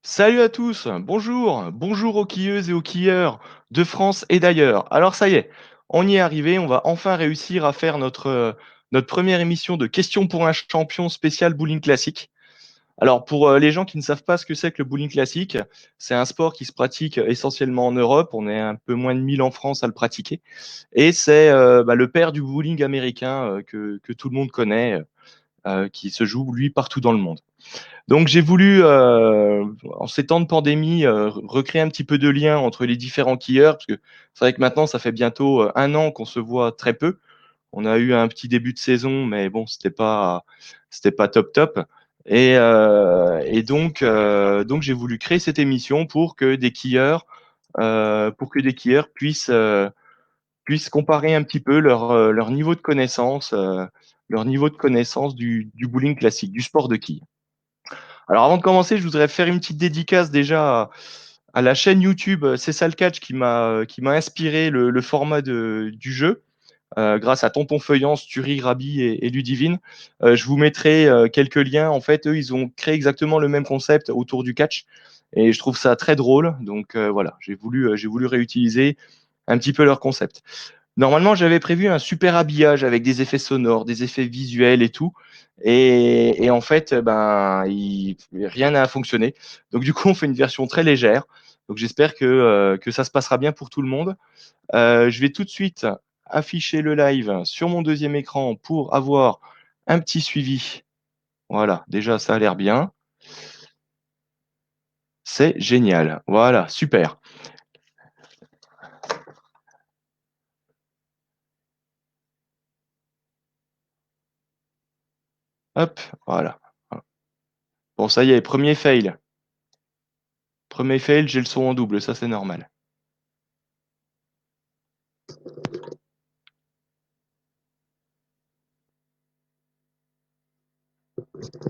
Salut à tous, bonjour aux quilleuses et aux quilleurs de France et d'ailleurs. Alors ça y est, on y est arrivé, on va enfin réussir à faire notre première émission de questions pour un champion spécial bowling classique. Alors pour les gens qui ne savent pas ce que c'est que le bowling classique, c'est un sport qui se pratique essentiellement en Europe, on est un peu moins de 1000 en France à le pratiquer, et c'est le père du bowling américain que tout le monde connaît, qui se joue lui partout dans le monde. Donc j'ai voulu, en ces temps de pandémie, recréer un petit peu de lien entre les différents quilleurs, parce que c'est vrai que maintenant, ça fait bientôt 1 an qu'on se voit très peu. On a eu un petit début de saison, mais bon, c'était pas top top. Et donc j'ai voulu créer cette émission pour que des quilleurs puissent comparer un petit peu leur niveau de connaissance du bowling classique, du sport de quilles. Alors avant de commencer, je voudrais faire une petite dédicace déjà à la chaîne YouTube C'est ça le catch qui m'a inspiré le format du jeu. Grâce à Tonton Feuillance, Turi, Rabi et Ludivine. Je vous mettrai quelques liens. En fait, eux, ils ont créé exactement le même concept autour du catch. Et je trouve ça très drôle. Donc voilà, j'ai voulu réutiliser un petit peu leur concept. Normalement, j'avais prévu un super habillage avec des effets sonores, des effets visuels et tout. Et en fait, rien n'a fonctionné. Donc du coup, on fait une version très légère. Donc j'espère que ça se passera bien pour tout le monde. Je vais tout de suite afficher le live sur mon deuxième écran pour avoir un petit suivi. Voilà, déjà ça a l'air bien. C'est génial. Voilà, super. Hop, voilà. Bon, ça y est, premier fail. Premier fail, j'ai le son en double, ça c'est normal.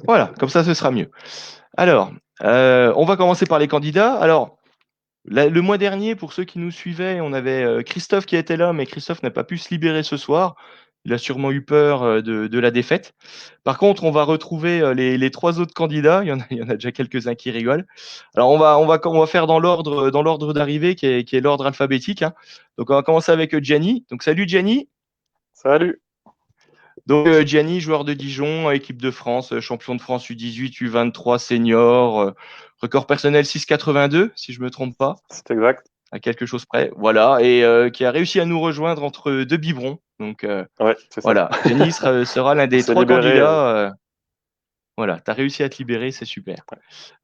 Voilà, comme ça ce sera mieux. Alors, on va commencer par les candidats. Alors, le mois dernier, pour ceux qui nous suivaient, on avait Christophe qui était là, mais Christophe n'a pas pu se libérer ce soir. Il a sûrement eu peur de la défaite. Par contre, on va retrouver les trois autres candidats. Il y en a déjà quelques-uns qui rigolent. Alors, on va faire dans l'ordre d'arrivée qui est l'ordre alphabétique, hein. Donc, on va commencer avec Gianni. Donc, salut Gianni. Salut. Donc, Gianni, joueur de Dijon, équipe de France, champion de France U18, U23 senior, record personnel 6,82, si je me trompe pas, C'est exact. à quelque chose près. Voilà, et qui a réussi à nous rejoindre entre deux biberons. Donc, Ouais, c'est ça. voilà, Gianni sera l'un On des s'est trois libéré. candidats. Voilà, tu as réussi à te libérer, c'est super.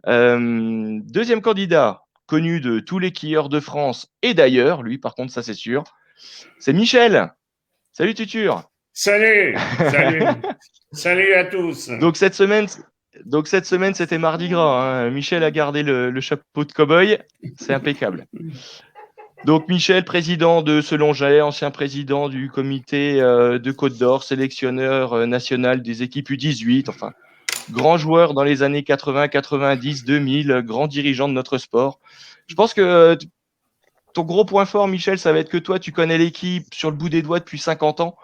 Deuxième candidat, connu de tous les quilleurs de France et d'ailleurs, lui, par contre, ça c'est sûr, c'est Michel. Salut Tutur. Salut, salut, salut à tous. Donc cette semaine, c'était Mardi Gras, hein. Michel a gardé le chapeau de cow-boy. C'est impeccable. Donc Michel, président de Selon-Jalais, ancien président du comité de Côte d'Or, sélectionneur national des équipes U18, enfin, grand joueur dans les années 80, 90, 2000, grand dirigeant de notre sport. Je pense que ton gros point fort, Michel, ça va être que toi, tu connais l'équipe sur le bout des doigts depuis 50 ans.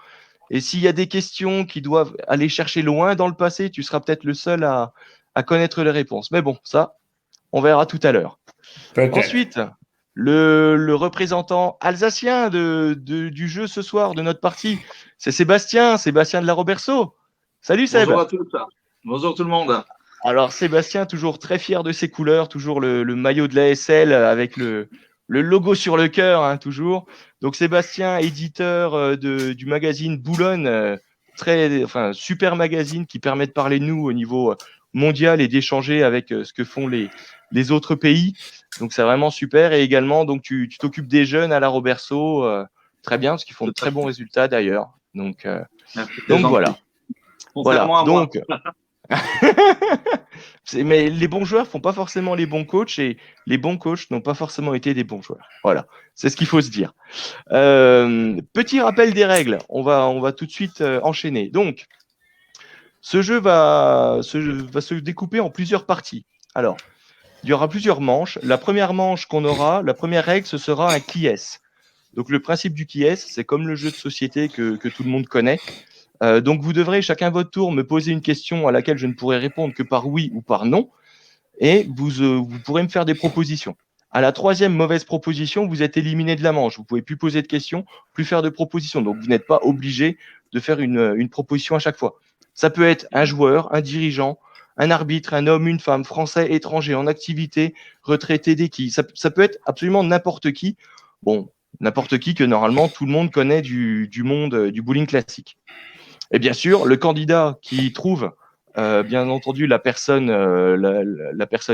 Et s'il y a des questions qui doivent aller chercher loin dans le passé, tu seras peut-être le seul à connaître les réponses. Mais bon, ça, on verra tout à l'heure. Peut-être. Ensuite, le représentant alsacien du jeu ce soir, de notre partie, c'est Sébastien de la Roberceau. Salut Seb. Bonjour à tous. Bonjour tout le monde. Alors Sébastien, toujours très fier de ses couleurs, toujours le maillot de la SL avec le logo sur le cœur, hein, toujours. Donc Sébastien, éditeur du magazine Boulogne, enfin, super magazine qui permet de parler de nous au niveau mondial et d'échanger avec ce que font les autres pays. Donc c'est vraiment super. Et également, donc tu t'occupes des jeunes à la Roberceau, très bien, parce qu'ils font de Tout à très bons fait. résultats d'ailleurs. Donc, euh, Merci, c'est donc gentil. voilà. Voilà. Contrairement à moi. Donc mais les bons joueurs font pas forcément les bons coachs et les bons coachs n'ont pas forcément été des bons joueurs. Voilà, c'est ce qu'il faut se dire. Petit rappel des règles. On va tout de suite enchaîner. Donc, ce jeu va se découper en plusieurs parties. Alors, il y aura plusieurs manches. La première manche qu'on aura, la première règle, ce sera un qui est. Donc, le principe du qui est, c'est comme le jeu de société que tout le monde connaît. Donc, vous devrez chacun votre tour me poser une question à laquelle je ne pourrai répondre que par oui ou par non. et vous pourrez me faire des propositions. À la troisième mauvaise proposition, vous êtes éliminé de la manche. Vous ne pouvez plus poser de questions, plus faire de propositions. Donc, vous n'êtes pas obligé de faire une proposition à chaque fois. Ça peut être un joueur, un dirigeant, un arbitre, un homme, une femme, français, étranger, en activité, retraité, d'équipe. Ça peut être absolument n'importe qui. Bon, n'importe qui que normalement tout le monde connaît du monde du bowling classique. Et bien sûr, le candidat qui trouve, bien entendu, la personne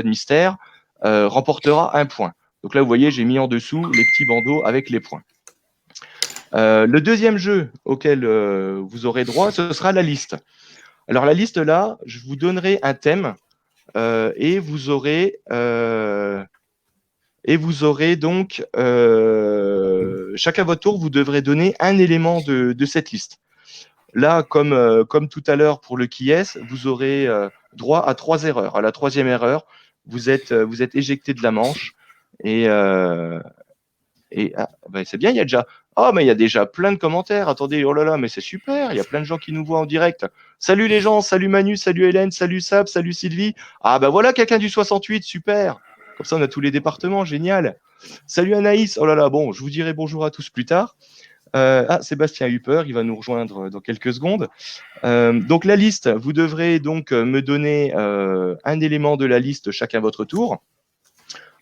mystère, remportera un point. Donc là, vous voyez, j'ai mis en dessous les petits bandeaux avec les points. Le deuxième jeu auquel vous aurez droit, ce sera la liste. Alors la liste là, je vous donnerai un thème et vous aurez donc chacun à votre tour, vous devrez donner un élément de cette liste. Là, comme tout à l'heure pour le qui est, vous aurez droit à 3 erreurs. À la troisième erreur, vous êtes éjecté de la manche et c'est bien, il y a déjà plein de commentaires. Attendez, oh là là, mais c'est super, il y a plein de gens qui nous voient en direct. Salut les gens, salut Manu, salut Hélène, salut Sab, salut Sylvie. Ah bah voilà quelqu'un du 68, super. Comme ça, on a tous les départements, génial. Salut Anaïs, oh là là, bon, je vous dirai bonjour à tous plus tard. Sébastien Hupper, il va nous rejoindre dans quelques secondes. Donc la liste, vous devrez donc me donner un élément de la liste chacun à votre tour.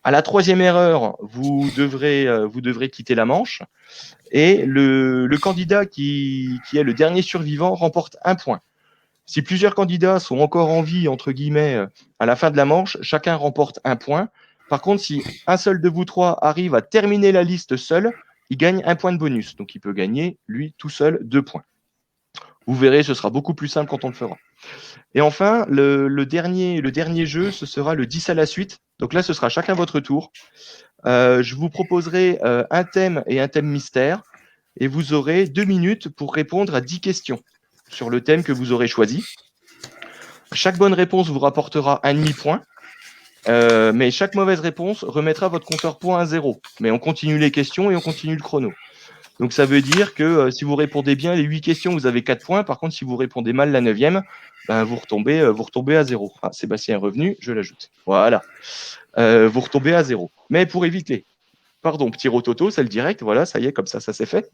À la troisième erreur, vous devrez quitter la manche et le candidat qui est le dernier survivant remporte un point. Si plusieurs candidats sont encore en vie, entre guillemets, à la fin de la manche, chacun remporte un point. Par contre, si un seul de vous trois arrive à terminer la liste seul, il gagne un point de bonus. Donc, il peut gagner, lui, tout seul, 2 points. Vous verrez, ce sera beaucoup plus simple quand on le fera. Et enfin, le dernier jeu, ce sera le 10 à la suite. Donc là, ce sera chacun votre tour. Je vous proposerai un thème et un thème mystère. Et vous aurez 2 minutes pour répondre à 10 questions sur le thème que vous aurez choisi. Chaque bonne réponse vous rapportera un demi-point. Mais chaque mauvaise réponse remettra votre compteur point à 0. Mais on continue les questions et on continue le chrono. Donc ça veut dire que si vous répondez bien les 8 questions, vous avez 4 points. Par contre, si vous répondez mal la 9e, ben, vous retombez à 0. Ah, Sébastien est revenu, je l'ajoute. Voilà. Vous retombez à 0. Mais pour éviter, pardon, petit rototo, c'est le direct, voilà, ça y est, comme ça s'est fait.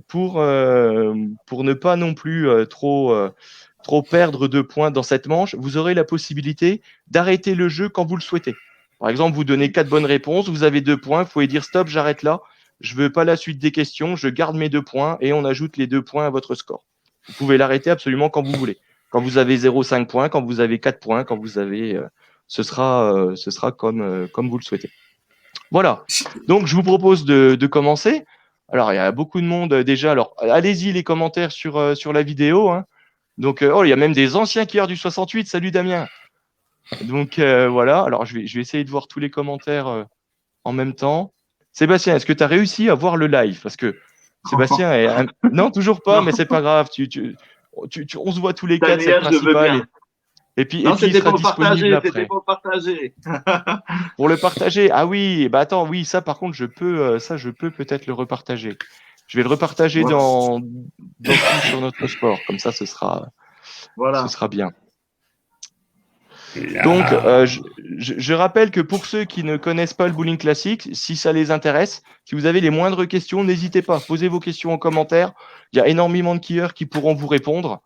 Pour ne pas non plus trop perdre de points dans cette manche, vous aurez la possibilité d'arrêter le jeu quand vous le souhaitez. Par exemple, vous donnez 4 bonnes réponses, vous avez 2 points, vous pouvez dire stop, j'arrête là, je ne veux pas la suite des questions, je garde mes 2 points et on ajoute les 2 points à votre score. Vous pouvez l'arrêter absolument quand vous voulez. Quand vous avez 0,5 points, quand vous avez 4 points, quand vous avez... ce sera comme vous le souhaitez. Voilà. Donc, je vous propose de commencer. Alors, il y a beaucoup de monde déjà. Alors, allez-y les commentaires sur la vidéo. Hein. Donc, il y a même des anciens kieurs du 68. Salut Damien. Donc, voilà. Alors, je vais essayer de voir tous les commentaires en même temps. Sébastien, est-ce que tu as réussi à voir le live? Parce que Sébastien est... Non, toujours pas, mais c'est pas grave. On se voit tous les 4, c'est le principal. Et puis, c'était pour disponible après. C'était pour partager. Pour le partager. Ah oui, bah attends, oui, ça par contre, je peux peut-être le repartager. Je vais le repartager sur notre sport. Comme ça, ce sera bien. Donc, je rappelle que pour ceux qui ne connaissent pas le bowling classique, si ça les intéresse, si vous avez les moindres questions, n'hésitez pas. Posez vos questions en commentaire. Il y a énormément de skieurs qui pourront vous répondre.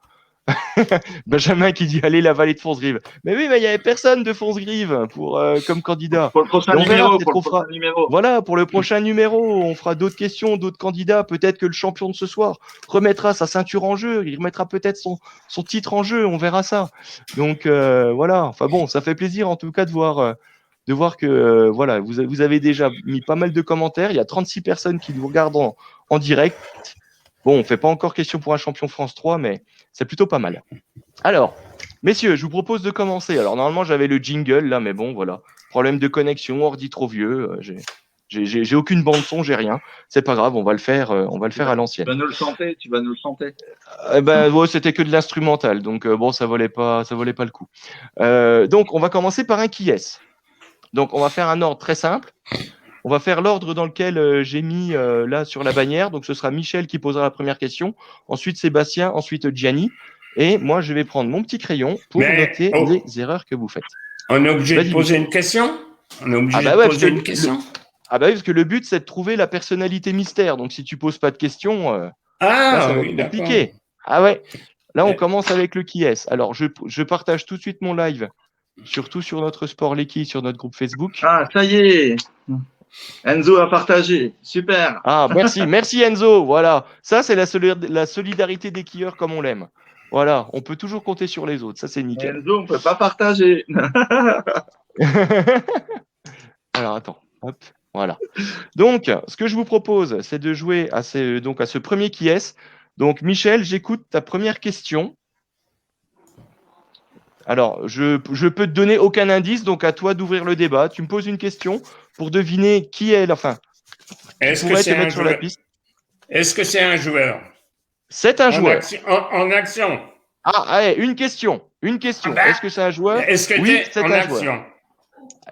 Benjamin qui dit allez la vallée de Fonzgrive. Mais oui, mais il n'y avait personne de Fonzgrive comme candidat. Pour le prochain numéro. Voilà, pour le prochain numéro, on fera d'autres questions, d'autres candidats. Peut-être que le champion de ce soir remettra sa ceinture en jeu, il remettra peut-être son titre en jeu, on verra ça. Donc voilà, enfin bon, ça fait plaisir en tout cas de voir que voilà, vous avez déjà mis pas mal de commentaires. Il y a 36 personnes qui nous regardent en direct. Bon, on ne fait pas encore question pour un champion France 3, mais c'est plutôt pas mal. Alors, messieurs, je vous propose de commencer. Alors, normalement, j'avais le jingle là, mais bon, voilà. Problème de connexion, ordi trop vieux. J'ai aucune bande-son, j'ai rien. C'est pas grave, on va le faire à l'ancienne. Tu vas nous le chanter. C'était que de l'instrumental, donc bon, ça valait pas le coup. Donc, on va commencer par un qui est. Donc, on va faire un ordre très simple. On va faire l'ordre dans lequel j'ai mis là sur la bannière. Donc, ce sera Michel qui posera la première question. Ensuite, Sébastien. Ensuite, Gianni. Et moi, je vais prendre mon petit crayon pour noter les erreurs que vous faites. On est obligé de Vas-y, poser Michel. une question? On est obligé bah de ouais, poser une question? Ah bah oui, parce que le but, c'est de trouver la personnalité mystère. Donc, si tu poses pas de questions, là, ça Ah va oui, être d'accord. compliqué. Ah ouais. Là, on commence avec le qui est. Alors, je partage tout de suite mon live, surtout sur notre Sport L'équipe, sur notre groupe Facebook. Ah, ça y est. Enzo a partagé. Super. Ah, merci Enzo. Voilà, ça c'est la solidarité des skieurs comme on l'aime. Voilà, on peut toujours compter sur les autres, ça c'est nickel. Enzo, on peut pas partager. Alors attends, hop, voilà. Donc, ce que je vous propose, c'est de jouer à ce premier qui est. Donc, Michel, j'écoute ta première question. Alors, je peux te donner aucun indice, donc à toi d'ouvrir le débat. Tu me poses une question pour deviner qui est, enfin, qui pourrait te mettre sur la piste. Est-ce que c'est un joueur? C'est un joueur. En action. Ah, allez, une question. Est-ce que c'est un joueur? Oui, c'est un joueur.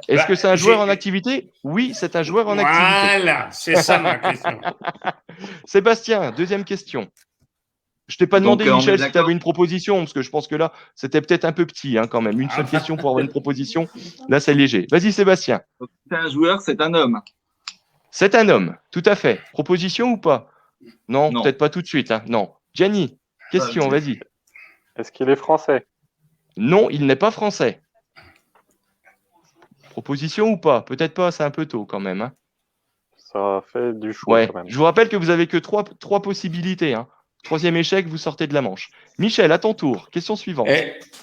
Est-ce que c'est un joueur en activité? Oui, c'est un joueur en activité. Voilà, c'est ça ma question. Sébastien, deuxième question. Je t'ai pas demandé, Michel, si tu avais une proposition, parce que je pense que là, c'était peut-être un peu petit quand même. Une seule question pour avoir une proposition. Là, c'est léger. Vas-y, Sébastien. C'est un joueur, c'est un homme. C'est un homme, tout à fait. Proposition ou pas? Non, peut-être pas tout de suite. Non. Gianni, question, vas-y. Est-ce qu'il est français? Non, il n'est pas français. Proposition ou pas? Peut-être pas, c'est un peu tôt quand même. Ça fait du choix quand même. Je vous rappelle que vous avez que trois possibilités. Troisième échec, vous sortez de la manche. Michel, à ton tour. Question suivante.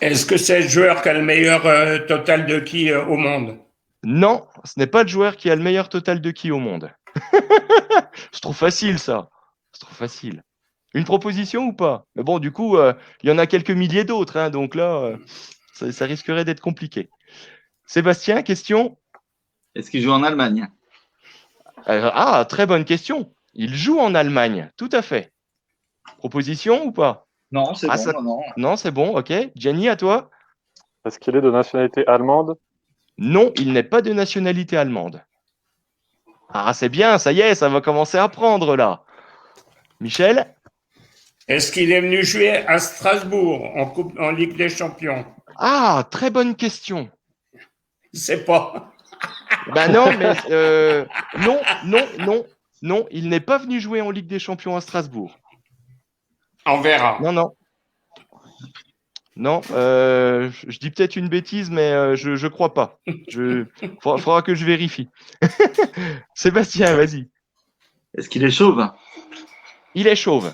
Est-ce que c'est le joueur qui a le meilleur total de ki au monde? Non, ce n'est pas le joueur qui a le meilleur total de ki au monde. C'est trop facile, ça. C'est trop facile. Une proposition ou pas? Mais bon, du coup, il y en a quelques milliers d'autres. Donc là, ça risquerait d'être compliqué. Sébastien, question? Est-ce qu'il joue en Allemagne? Très bonne question. Il joue en Allemagne, tout à fait. Proposition ou pas? Non, c'est bon. Non. Non, c'est bon, ok. Gianni, à toi? Est-ce qu'il est de nationalité allemande? Non, il n'est pas de nationalité allemande. Ah, c'est bien, ça y est, ça va commencer à prendre là. Michel? Est-ce qu'il est venu jouer à Strasbourg en Ligue des Champions? Ah, très bonne question. Je sais pas. Ben non, mais non, il n'est pas venu jouer en Ligue des Champions à Strasbourg. On verra. Non, je dis peut-être une bêtise, mais je crois pas. Faudra que je vérifie. Sébastien, vas-y. Est-ce qu'il est chauve? Il est chauve.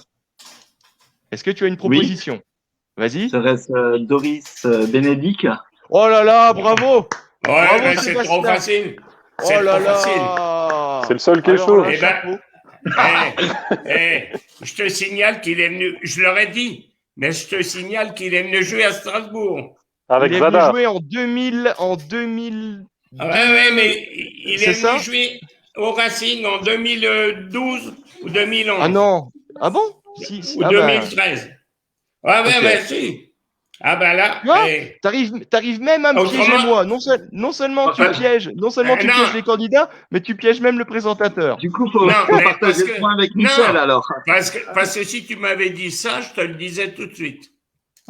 Est-ce que tu as une proposition? Vas-y. Serait-ce Doris Benedict? Oh là là, bravo! Ouais, bravo, mais c'est trop facile. Oh là là! C'est le seul qui est chaud. Je te signale qu'il est venu, je leur ai dit, mais je te signale qu'il est venu jouer à Strasbourg. Avec il est Zada. venu jouer en 2000. Ouais, mais il est venu jouer au Racing en 2012 ou 2011. Ah non. Ah bon? Ou 2013. Ouais, okay. mais si. Ah ben là, t'arrives même à me piéger moi. Non seulement tu pièges les candidats, mais tu pièges même le présentateur. Du coup, faut partager le point avec Michel alors. Parce que si tu m'avais dit ça, je te le disais tout de suite.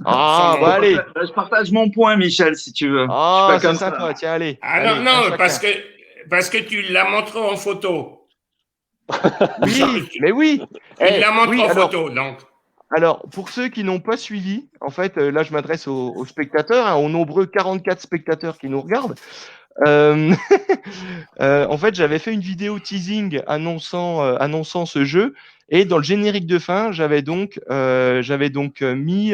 Ah, bah allez. Je partage mon point, Michel, si tu veux. Ah, c'est sympa, tiens, allez. Ah non, parce que tu l'as montré en photo. Oui, mais oui. Il l'a montré en photo, donc. Alors, pour ceux qui n'ont pas suivi, en fait, là, je m'adresse aux spectateurs, aux nombreux 44 spectateurs qui nous regardent. En fait, j'avais fait une vidéo teasing annonçant ce jeu, et dans le générique de fin, j'avais donc mis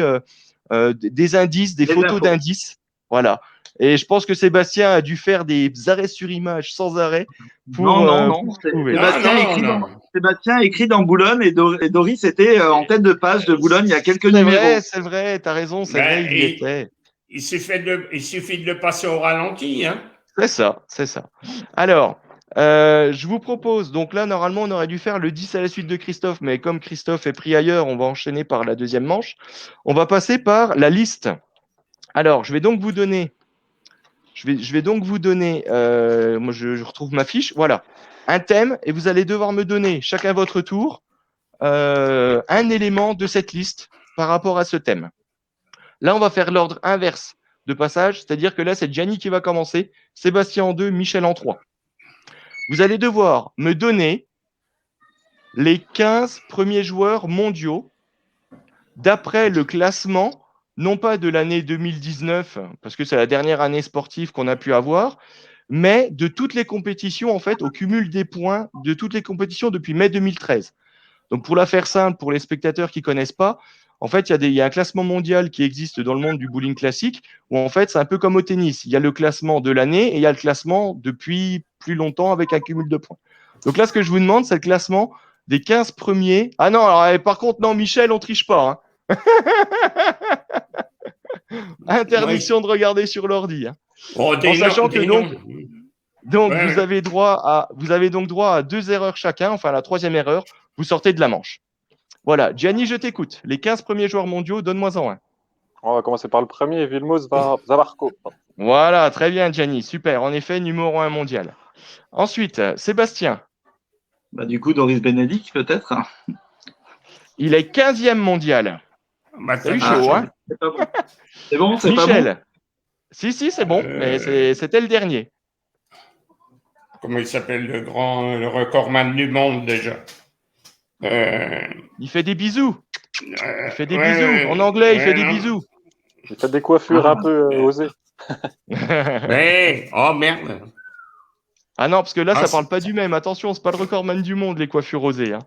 des indices, des photos d'indices. Voilà. Et je pense que Sébastien a dû faire des arrêts sur image sans arrêt pour. Non. Sébastien écrit dans Boulogne et Doris était en tête de page de Boulogne il y a quelques numéros. C'est vrai, t'as raison, c'est vrai, il y était. Il suffit de le passer au ralenti, hein. C'est ça. Alors, je vous propose, donc là, normalement, on aurait dû faire le 10 à la suite de Christophe, mais comme Christophe est pris ailleurs, on va enchaîner par la deuxième manche. On va passer par la liste. Alors, je vais donc vous donner, moi je retrouve ma fiche, voilà, un thème, et vous allez devoir me donner, chacun votre tour, un élément de cette liste par rapport à ce thème. Là, on va faire l'ordre inverse de passage, c'est-à-dire que là, c'est Gianni qui va commencer, Sébastien en 2, Michel en 3. Vous allez devoir me donner les 15 premiers joueurs mondiaux d'après le classement, non pas de l'année 2019, parce que c'est la dernière année sportive qu'on a pu avoir, mais de toutes les compétitions, en fait, au cumul des points de toutes les compétitions depuis mai 2013. Donc, pour la faire simple, pour les spectateurs qui ne connaissent pas, en fait, il y a un classement mondial qui existe dans le monde du bowling classique, où en fait, c'est un peu comme au tennis. Il y a le classement de l'année et il y a le classement depuis plus longtemps avec un cumul de points. Donc là, ce que je vous demande, c'est le classement des 15 premiers. Ah non, alors par contre, non, Michel, on triche pas. Hein. Interdiction de regarder sur l'ordi. Hein. Oh, en sachant que donc ouais, vous avez donc droit à 2 erreurs chacun. Enfin, la troisième erreur, vous sortez de la manche. Voilà, Gianni, je t'écoute. Les 15 premiers joueurs mondiaux, donne-moi-en un. On va commencer par le premier, Vilmos Zavarko. Voilà, très bien, Gianni. Super. En effet, numéro 1 mondial. Ensuite, Sébastien. Bah, du coup, Doris Benedict, peut-être. Il est 15e mondial. T'as eu chaud, hein? C'est pas bon. C'est bon, c'est Michel. pas bon. Si, c'est bon, mais c'était le dernier. Comment il s'appelle le recordman du monde déjà? Il fait des bisous. Il fait des bisous. En anglais, il fait des bisous. Il fait des coiffures un peu osées. Oh merde. Ah non, parce que là, ça parle pas du même. Attention, c'est pas le recordman du monde, les coiffures osées. Hein.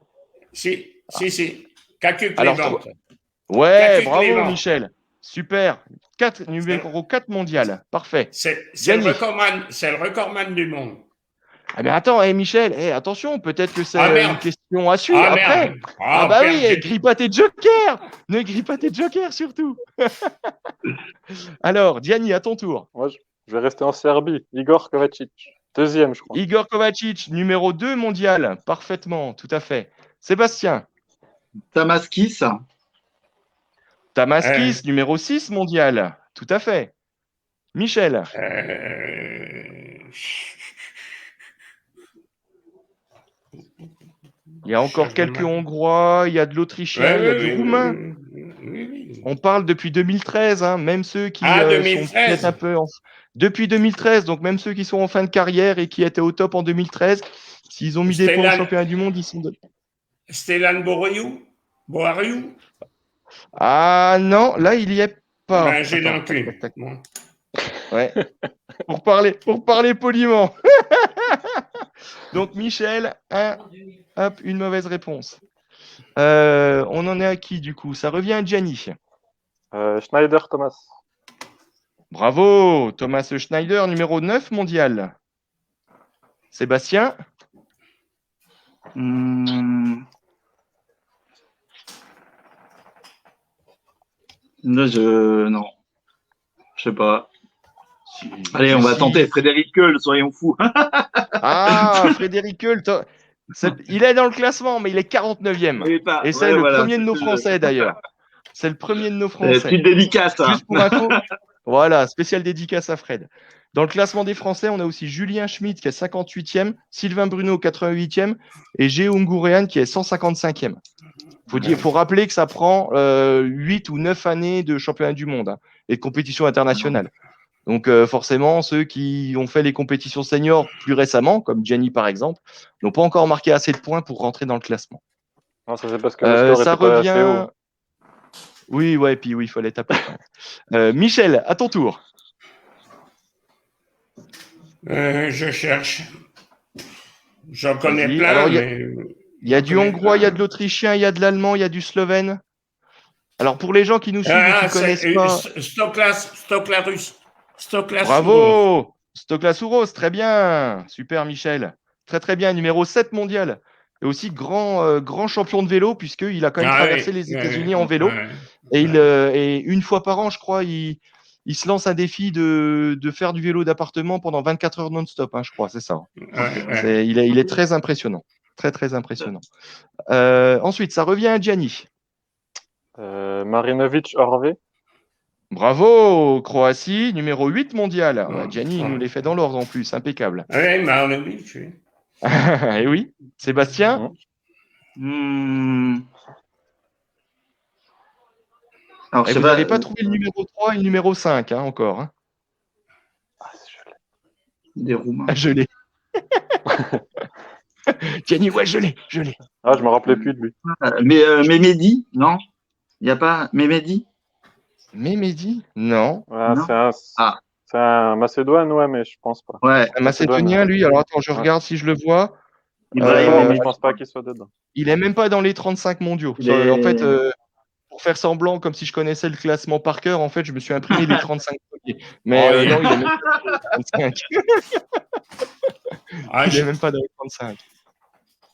Si. Cacu Clément. Ouais, bravo, Michel. Super. Numéro 4 mondial. Parfait. C'est le recordman du monde. Ah mais attends, Michel, attention, peut-être que c'est une question à suivre après. Merde. Bah oui, grille pas tes jokers. Ne grille pas tes jokers surtout. Alors, Gianni, à ton tour. Moi, je vais rester en Serbie. Igor Kovacic. 2e, je crois. Igor Kovacic, numéro 2 mondial. Parfaitement, tout à fait. Sébastien. Tamaskis, numéro 6 mondial. Tout à fait. Michel. Il y a encore quelques Hongrois, il y a de l'Autrichien, il y a du Roumain. On parle depuis 2013, hein, même ceux qui sont peut-être un peu depuis 2013, donc même ceux qui sont en fin de carrière et qui étaient au top en 2013, s'ils ont mis des points au championnat du monde, ils sont de... Stélan Boariou. Ah non, là il y est pas. Ben, j'ai l'encul. Ouais. pour parler poliment. Donc Michel, une mauvaise réponse. On en est à qui du coup? Ça revient à Gianni. Schneider Thomas. Bravo, Thomas Schneider, numéro 9 mondial. Sébastien. Non, je sais pas. Allez, on va tenter Frédéric Keul, soyons fous. Frédéric Keul, il est dans le classement, mais il est 49e. Et c'est le premier de nos Français d'ailleurs. C'est le premier de nos Français. Petite dédicace. Juste pour info, voilà, spéciale dédicace à Fred. Dans le classement des Français, on a aussi Julien Schmitt qui est 58e, Sylvain Bruno 88e et Géo Ngouréan qui est 155e. Faut rappeler que ça prend 8 ou 9 années de championnat du monde et de compétition internationale. Donc forcément, ceux qui ont fait les compétitions seniors plus récemment, comme Gianni par exemple, n'ont pas encore marqué assez de points pour rentrer dans le classement. Non, ça c'est parce que le score ça était revient... pas assez haut. Oui, puis il fallait taper. Michel, à ton tour. Je cherche. J'en connais plein. Alors, il y a du hongrois, il y a de l'autrichien, il y a de l'allemand, il y a du slovène. Alors, pour les gens qui nous suivent et qui ne connaissent pas... Stoklas. Bravo Stoklas Ouros, très bien. Super, Michel. Très, très bien. Numéro 7 mondial. Et aussi grand champion de vélo, puisqu'il a quand même traversé les États-Unis en vélo. Et une fois par an, je crois, il se lance un défi de faire du vélo d'appartement pendant 24 heures non-stop, je crois, c'est ça. Il est très impressionnant. Très, très impressionnant. Ensuite, ça revient à Gianni. Marinovic Orvé. Bravo, Croatie, numéro 8 mondial. Gianni, il nous les fait dans l'ordre en plus, impeccable. Oui, Marinovic, oui. Et oui. Sébastien. Alors, Et vous n'allez pas trouver le numéro 3 et le numéro 5 encore. Hein. Des Roumains. Ah, je l'ai. Gianni, ouais, je l'ai. Ah, je me rappelais plus de lui. Mais Mehdi, non? Il n'y a pas Mehdi? Mehdi? Non. Ouais, Non. c'est un Macédoine, ouais, mais je pense pas. Ouais. Un Macédonien, lui. Alors attends, je regarde si je le vois. Ibrahim Non, Mehdi. je pense pas qu'il soit dedans. Il est même pas dans les 35 mondiaux. Il est- En fait, pour faire semblant, comme si je connaissais le classement par cœur, en fait, je me suis imprimé les 35 premiers. Mais Oh, non, il est même pas dans les 35. Ah, Il est même pas dans les 35.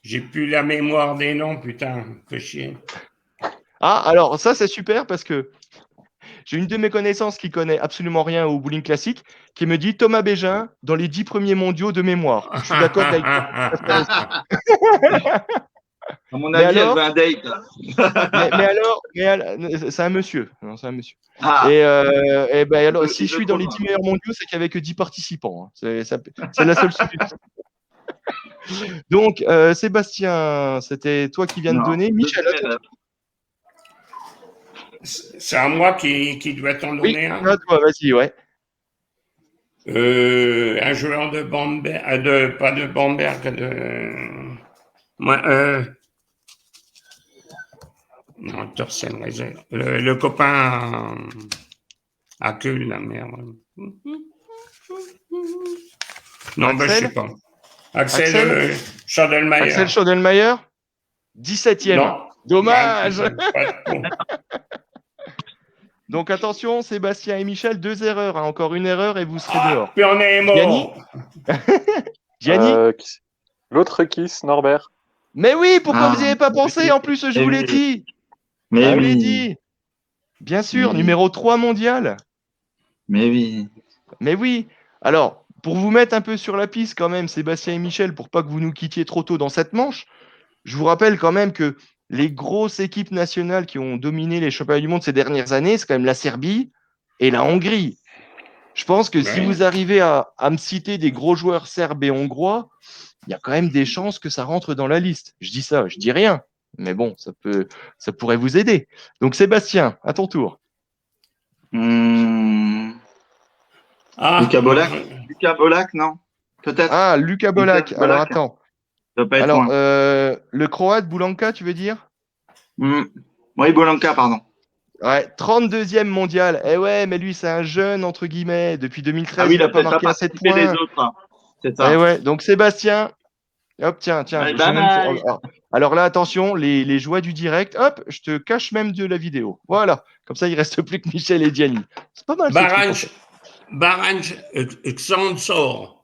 j'ai plus la mémoire des noms, putain, que chier. Ah, alors ça, c'est super parce que j'ai une de mes connaissances qui connaît absolument rien au bowling classique, qui me dit Thomas Bégin dans les 10 premiers mondiaux de mémoire. Je suis d'accord avec toi. À mon Mais avis, alors- elle veut un date. c'est un monsieur. Non, c'est un monsieur. Ah, Et ben alors, Il si je veut suis dans trop les loin. 10 meilleurs mondiaux, c'est qu'il n'y avait que 10 participants. Hein. C'est la seule solution. Donc, Sébastien, c'était toi qui viens de non. donner. Michel, à Deuxième toi. élève. C'est à moi qui dois t'en Oui, donner un. à toi, vas-y, ouais. Un joueur de Bamberg, pas de Bamberg, non, Thorsten Reiser. Le copain à queue, la merde. Non, ben, je Axel sais pas. Axel, Axel Schodelmeier. Axel Schodelmeier 17e. Non. Dommage. Non, pas de con. Donc, attention, Sébastien et Michel, 2 erreurs. Hein. Encore une erreur et vous serez dehors. Puis on est mort. Gianni L'autre Kiss, Norbert. Mais oui, pourquoi Ah, vous n'y avez pas pensé? oui. En plus, je vous l'ai oui. dit. Mais Je vous l'ai oui. dit. Bien sûr, Oui. numéro 3 mondial. Mais oui. Mais oui. Alors, pour vous mettre un peu sur la piste quand même, Sébastien et Michel, pour pas que vous nous quittiez trop tôt dans cette manche, je vous rappelle quand même que les grosses équipes nationales qui ont dominé les championnats du monde ces dernières années, c'est quand même la Serbie et la Hongrie. Je pense que si Ouais. vous arrivez à me citer des gros joueurs serbes et hongrois, il y a quand même des chances que ça rentre dans la liste. Je dis ça, je dis rien. Mais bon, ça pourrait vous aider. Donc Sébastien, à ton tour. Lucas Bolac. Lucas Bolac, non? Peut-être. Ah, Lucas Bolac. Lucas Alors Bolac. attends. Ça doit pas être Alors, loin. le Croate Boulanka, tu veux dire? Oui, Bolanka, pardon. Ouais, 32e mondial. Eh ouais, mais lui, c'est un jeune, entre guillemets. Depuis 2013, Ah oui, il n'a pas peut-être marqué pas à 7 participé les points. autres. Hein. C'est ça. Eh ouais, donc Sébastien. Hop, tiens. Allez, j'ai bye même fait- bye. alors là, attention, les joies du direct. Hop, je te cache même de la vidéo. Voilà. Comme ça, il reste plus que Michel et Gianni. C'est pas mal. Baranj Xansor.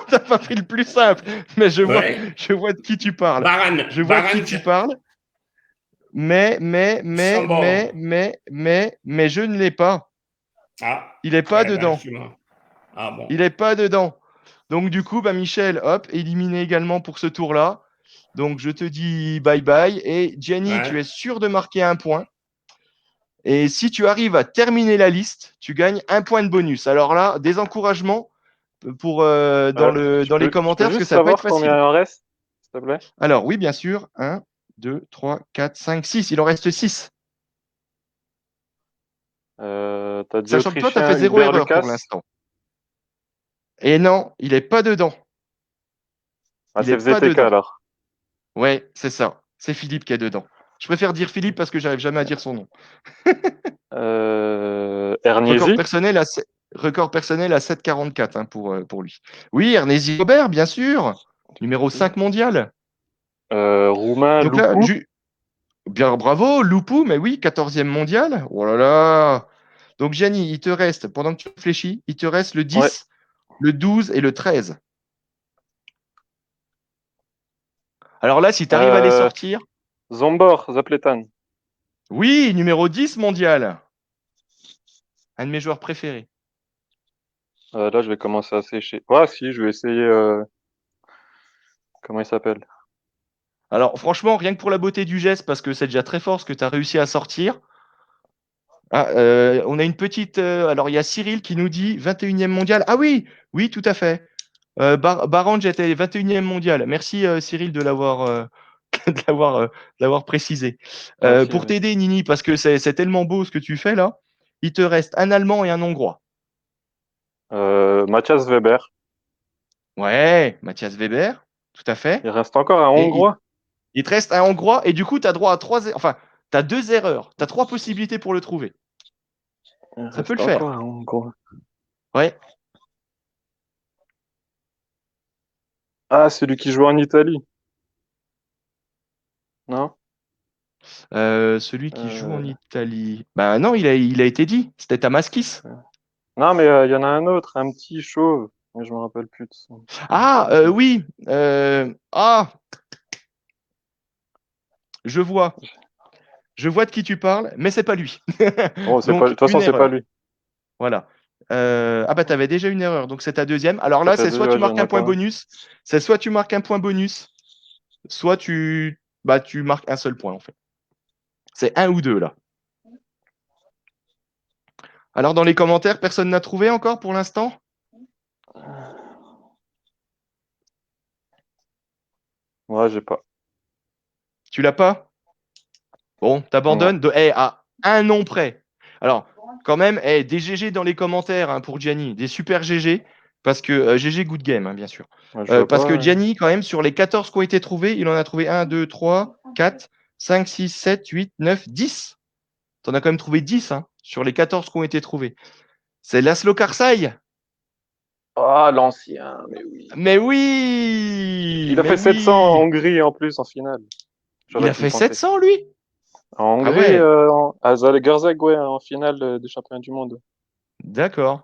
T'as pas pris le plus simple. Mais je vois de qui tu parles. Baran. Je vois de qui tu parles. Mais je ne l'ai pas. Ah. Il n'est pas dedans. Ah bon. Il n'est pas dedans. Donc, du coup, Michel, hop, éliminé également pour ce tour-là. Donc, je te dis bye bye. Et Gianni, tu es sûr de marquer un point. Et si tu arrives à terminer la liste, tu gagnes un point de bonus. Alors là, des encouragements pour, dans les commentaires, parce que ça peut être facile. Combien il en reste, s'il te plaît? Alors, oui, bien sûr. 1, 2, 3, 4, 5, 6. Il en reste 6. T'as dit Sachant que toi, tu as Autrichien, fait 0 Hubert erreur Lucas. pour l'instant. Et non, il n'est pas dedans. Ah, c'est VTK alors. Ouais, c'est ça. C'est Philippe qui est dedans. Je préfère dire Philippe parce que j'arrive jamais à dire son nom. Ernesi. Record personnel à 7,44 hein, pour lui. Oui, Ernesi Robert, bien sûr. Numéro 5 mondial. Roumain, Donc Lupu. là, bien, bravo, Lupu, mais oui, 14e mondial. Oh là là. Donc, Gianni, il te reste, pendant que tu réfléchis, il te reste le 10, le 12 et le 13. Alors là, si tu arrives à les sortir. Zombor, Zapletan. Oui, numéro 10 mondial. Un de mes joueurs préférés. Là, je vais commencer à sécher. Ah, si, je vais essayer. Comment il s'appelle? Alors, franchement, rien que pour la beauté du geste, parce que c'est déjà très fort ce que tu as réussi à sortir. On a une petite. Alors, il y a Cyril qui nous dit 21e mondial. Ah oui, tout à fait. Baranj était 21e mondial. Merci Cyril de l'avoir de l'avoir précisé. Merci, Pour oui. t'aider, Nini, parce que c'est tellement beau ce que tu fais là, il te reste un Allemand et un Hongrois. Matthias Weber. Ouais, Matthias Weber, tout à fait. Il reste encore un Et Hongrois. il te reste un Hongrois, et du coup, tu as droit à enfin, tu as 2 erreurs. Tu as 3 possibilités pour le trouver. Il Ça peut reste le faire. encore un Hongrois. Ouais. Ah, celui qui joue en Italie. Non? Celui qui joue en Euh, Italie. Bah non, il a été dit. C'était Tamaskis. Non, mais il y en a un autre, un petit chauve. Mais je me rappelle plus de son. Ah, oui. Je vois. Je vois de qui tu parles, mais c'est pas lui. Oh, c'est pas. De Donc, toute façon, une c'est pas erreur. lui. Voilà. Ah bah, tu avais déjà une erreur, donc c'est ta deuxième. Alors Ça là, fait c'est deux, soit tu ouais, marques j'en un ai point pas un. bonus, c'est soit tu marques un point bonus, soit tu marques un seul point, en fait. C'est un ou deux, là. Alors, dans les commentaires, personne n'a trouvé encore pour l'instant? Ouais, j'ai pas. Tu l'as pas? Bon, Non. t'abandonnes à un nom près. Alors, quand même, des GG dans les commentaires hein, pour Gianni, des super GG, parce que GG good game, hein, bien sûr. Ouais, je vois Parce que pas. Gianni, quand même, sur les 14 qui ont été trouvés, il en a trouvé 1, 2, 3, 4, 5, 6, 7, 8, 9, 10. T'en as quand même trouvé 10 hein, sur les 14 qui ont été trouvés. C'est Laszlo Karsai. Ah, l'ancien, mais oui. Mais oui! Il a Mais fait 700 en oui! Hongrie en plus en finale. Il J'aurais a dû le fait tenter. 700, lui? En Ah Hongrie, ouais, à Zalgiris, ouais, en finale des championnats du monde. d'accord.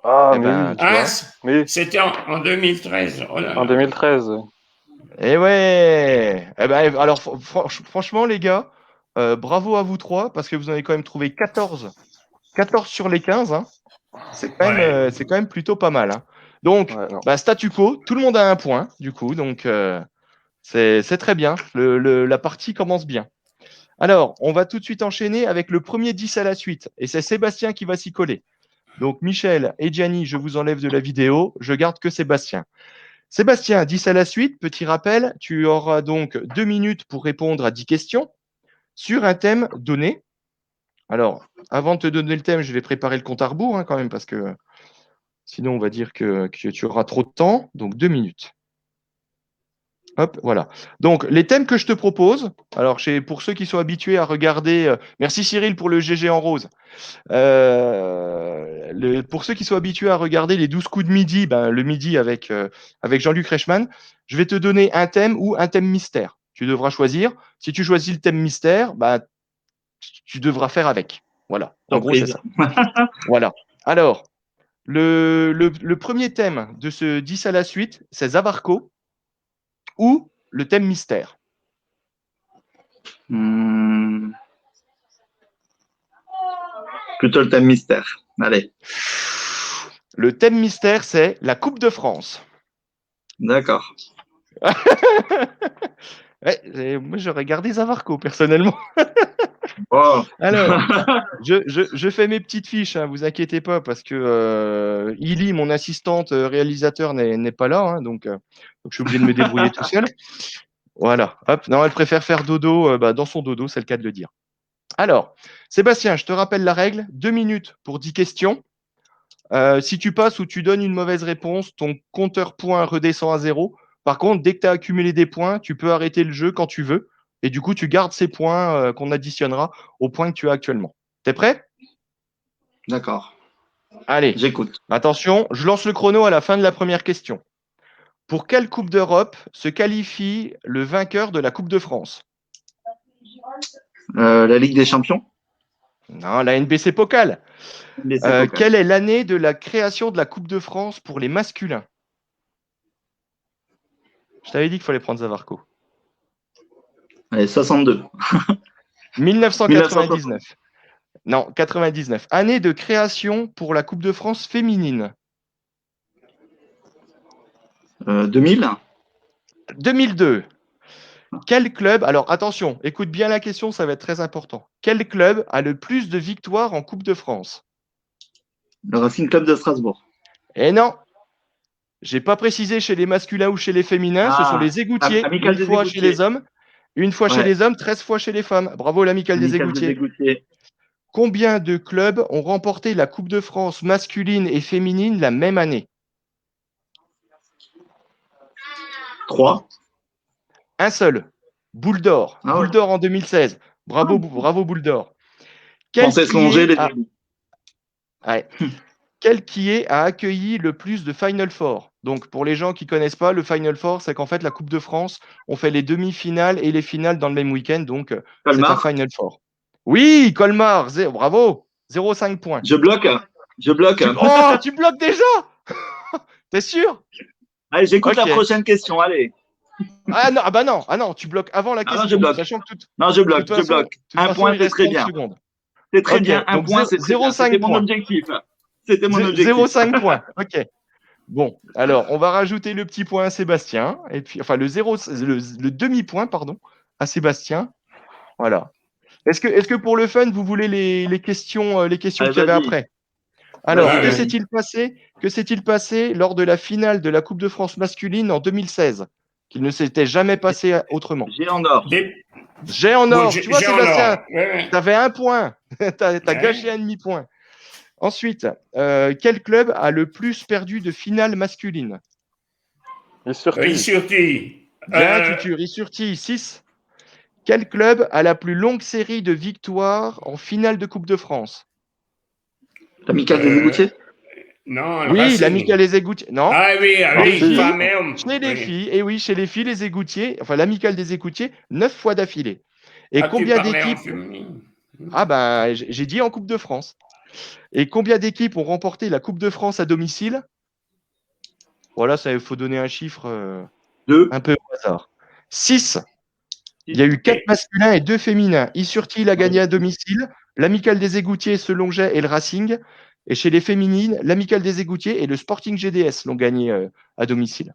Ah, Eh mais ben, oui. tu Ah, vois. Mais c'était en 2013. Oh là en là. 2013. Eh ouais! Eh ben, alors, franchement, les gars, bravo à vous trois, parce que vous en avez quand même trouvé 14 sur les 15. Hein. Ouais. C'est quand même plutôt pas mal. Hein. Donc, Ouais, non. bah, statu quo, tout le monde a un point, du coup. Donc, c'est très bien. La partie commence bien. Alors, on va tout de suite enchaîner avec le premier 10 à la suite. Et c'est Sébastien qui va s'y coller. Donc, Michel et Gianni, je vous enlève de la vidéo. Je garde que Sébastien. Sébastien, 10 à la suite. Petit rappel, tu auras donc 2 minutes pour répondre à 10 questions sur un thème donné. Alors, avant de te donner le thème, je vais préparer le compte à rebours hein, quand même, parce que sinon, on va dire que tu auras trop de temps. Donc, 2 minutes. Hop, voilà. Donc, les thèmes que je te propose, alors pour ceux qui sont habitués à regarder, merci Cyril pour le GG en rose. Pour ceux qui sont habitués à regarder les 12 coups de midi, ben, le midi avec Jean-Luc Reichmann, je vais te donner un thème ou un thème mystère. Tu devras choisir. Si tu choisis le thème mystère, ben, tu devras faire avec. Voilà. En gros, c'est Surprise. ça. Voilà. Alors, le premier thème de ce 10 à la suite, c'est Zavarco ou le thème mystère. Hmm, plutôt le thème mystère. Allez. Le thème mystère, c'est la Coupe de France. D'accord. Ouais, moi, j'aurais gardé Zavarco, personnellement. Oh. Alors, je fais mes petites fiches, hein, vous inquiétez pas, parce que Illy, mon assistante réalisateur, n'est pas là, hein, donc je suis obligé de me débrouiller tout seul. Voilà, hop. Non, elle préfère faire dodo dans son dodo, c'est le cas de le dire. Alors, Sébastien, je te rappelle la règle, 2 minutes pour 10 questions. Si tu passes ou tu donnes une mauvaise réponse, ton compteur points redescend à 0. Par contre, dès que tu as accumulé des points, tu peux arrêter le jeu quand tu veux. Et du coup, tu gardes ces points qu'on additionnera aux points que tu as actuellement. T'es prêt? D'accord. Allez, J'écoute. attention, je lance le chrono à la fin de la première question. Pour quelle Coupe d'Europe se qualifie le vainqueur de la Coupe de France? La Ligue des Champions. Non, la NBC Pokal. NBC Pokal. Quelle est l'année de la création de la Coupe de France pour les masculins? Je t'avais dit qu'il fallait prendre Zavarco. Allez, 62. 1960. 1999. Non, 99. Année de création pour la Coupe de France féminine. 2000. 2002. Quel club, alors attention, écoute bien la question, ça va être très important. Quel club a le plus de victoires en Coupe de France? Le Racing Club de Strasbourg. Eh non, j'ai pas précisé chez les masculins ou chez les féminins, ce sont Ah, les égoutiers, Amical une des fois chez les Égoutiers. hommes Une fois chez Ouais. les hommes, 13 fois chez les femmes. Bravo l'amicale des Amical des égoutiers. Égoutiers. Combien de clubs ont remporté la Coupe de France masculine et féminine la même année? 3. Un seul. Boule d'or. Ah ouais. Boule d'or en 2016. Bravo, bravo Boule d'or. Quel Princesse qui Longé, est les a... amis. ouais. Quel qui est a accueilli le plus de Final Four? Donc, pour les gens qui ne connaissent pas, le Final Four, c'est qu'en fait, la Coupe de France, on fait les demi-finales et les finales dans le même week-end. Donc, c'est un Colmar. Final Four. Oui, Colmar, bravo. 0,5 points. Je bloque. Je bloque. Oh, tu bloques déjà? T'es sûr? Allez, j'écoute Ok. la prochaine question. Allez. Ah non, ah bah non, ah non, tu bloques avant la Ah question. non, je bloque. Sachant que Non, je bloque. toute Je façon, bloque. de toute Un façon, point, il c'est reste très 30 bien. secondes. C'est très Ok, bien. Un donc point, c'est très bien. 0,5 C'était mon points. objectif. C'était mon objectif. 0,5 points. Ok. Bon, alors, on va rajouter le petit point à Sébastien. Et puis, enfin, le demi-point, pardon, à Sébastien. Voilà. Est-ce que pour le fun, vous voulez les questions Allez, qu'il y avait vas-y. après? Alors, Vas-y, que vas-y. s'est-il passé lors de la finale de la Coupe de France masculine en 2016, qu'il ne s'était jamais passé autrement? J'ai en or. J'ai en Bon, or. Tu vois, j'ai en Sébastien, or. Ouais. tu avais un point. Tu as Ouais. gâché un demi-point. Ensuite, quel club a le plus perdu de finale masculine? Et surtout, Issurti. Bien, Tutu. Rissurti, 6. Quel club a la plus longue série de victoires en finale de Coupe de France? L'amical des Égoutiers. Non, le Oui, Racing. l'amicale des égoutiers. Non, Ah oui, chez oui, les filles. pas même. Chez les Oui. filles. Et oui, chez les filles, les égoutiers, enfin l'amicale des égoutiers, 9 fois d'affilée. Et Ah, tu combien parlais en d'équipes? féminin. Ah ben, j'ai dit en Coupe de France. Et combien d'équipes ont remporté la Coupe de France à domicile? Voilà, il faut donner un chiffre 2. un peu au hasard. 6. Il y a eu 4 masculins et 2 féminins. Issurti, il a gagné à domicile. L'amicale des égoutiers, Selonget et le Racing. Et chez les féminines, l'amicale des égoutiers et le Sporting GDS l'ont gagné à domicile.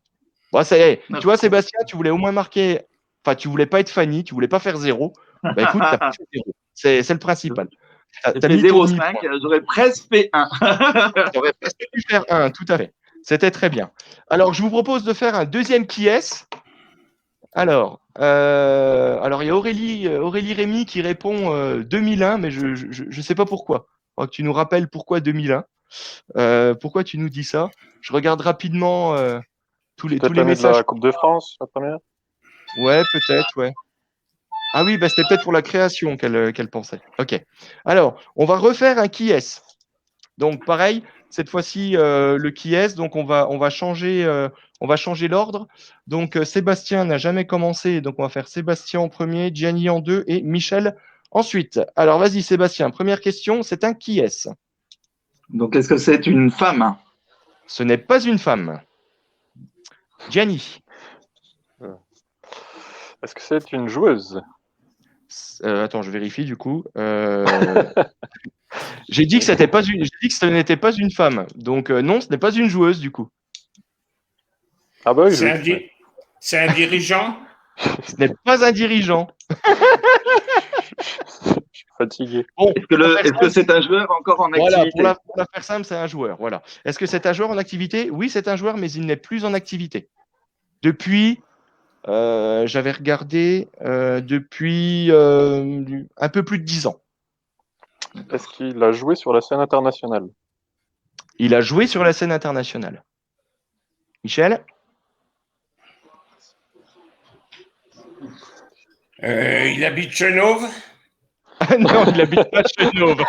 Bon, ça y est. Tu vois, Sébastien, tu voulais au moins marquer. Enfin, tu voulais pas être Fanny, tu voulais pas faire 0. Bah écoute, tu as pas fait 0. C'est le principal. Tu J'ai as fait mis ton 0,5. demi-point. J'aurais presque fait 1. Tu aurais presque pu faire 1, tout à fait. C'était très bien. Alors, je vous propose de faire un deuxième qui est. Alors, il y a Aurélie Rémy qui répond 2001, mais je ne sais pas pourquoi. Il faudra que tu nous rappelles pourquoi 2001. Pourquoi tu nous dis ça? Je regarde rapidement tous les peut-être l'année de messages. la Coupe de France, la première. Ouais, peut-être, ouais. Ah oui, bah, c'était peut-être pour la création qu'elle pensait. Ok. Alors, on va refaire un qui est. Donc, pareil, cette fois-ci, le qui est. Donc, on va changer l'ordre. Donc, Sébastien n'a jamais commencé. Donc, on va faire Sébastien en premier, Gianni en deux et Michel ensuite. Alors, vas-y, Sébastien. Première question, c'est un qui est. Donc, est-ce que c'est une femme? Ce n'est pas une femme. Gianni. Est-ce que c'est une joueuse? Attends, je vérifie du coup. J'ai dit que ce n'était pas une femme. Donc, non, ce n'est pas une joueuse du coup. Ah bah oui, c'est un dirigeant? Ce n'est pas un dirigeant. Je suis fatigué. Bon, Est-ce que c'est un joueur encore en activité? Voilà, pour la faire simple, c'est un joueur. Voilà. Est-ce que c'est un joueur en activité? Oui, c'est un joueur, mais il n'est plus en activité. Depuis, j'avais regardé, depuis un peu plus de 10 ans. Est-ce qu'il a joué sur la scène internationale? Il a joué sur la scène internationale. Michel? Il habite Chenauve? Non, il habite pas Chenauve.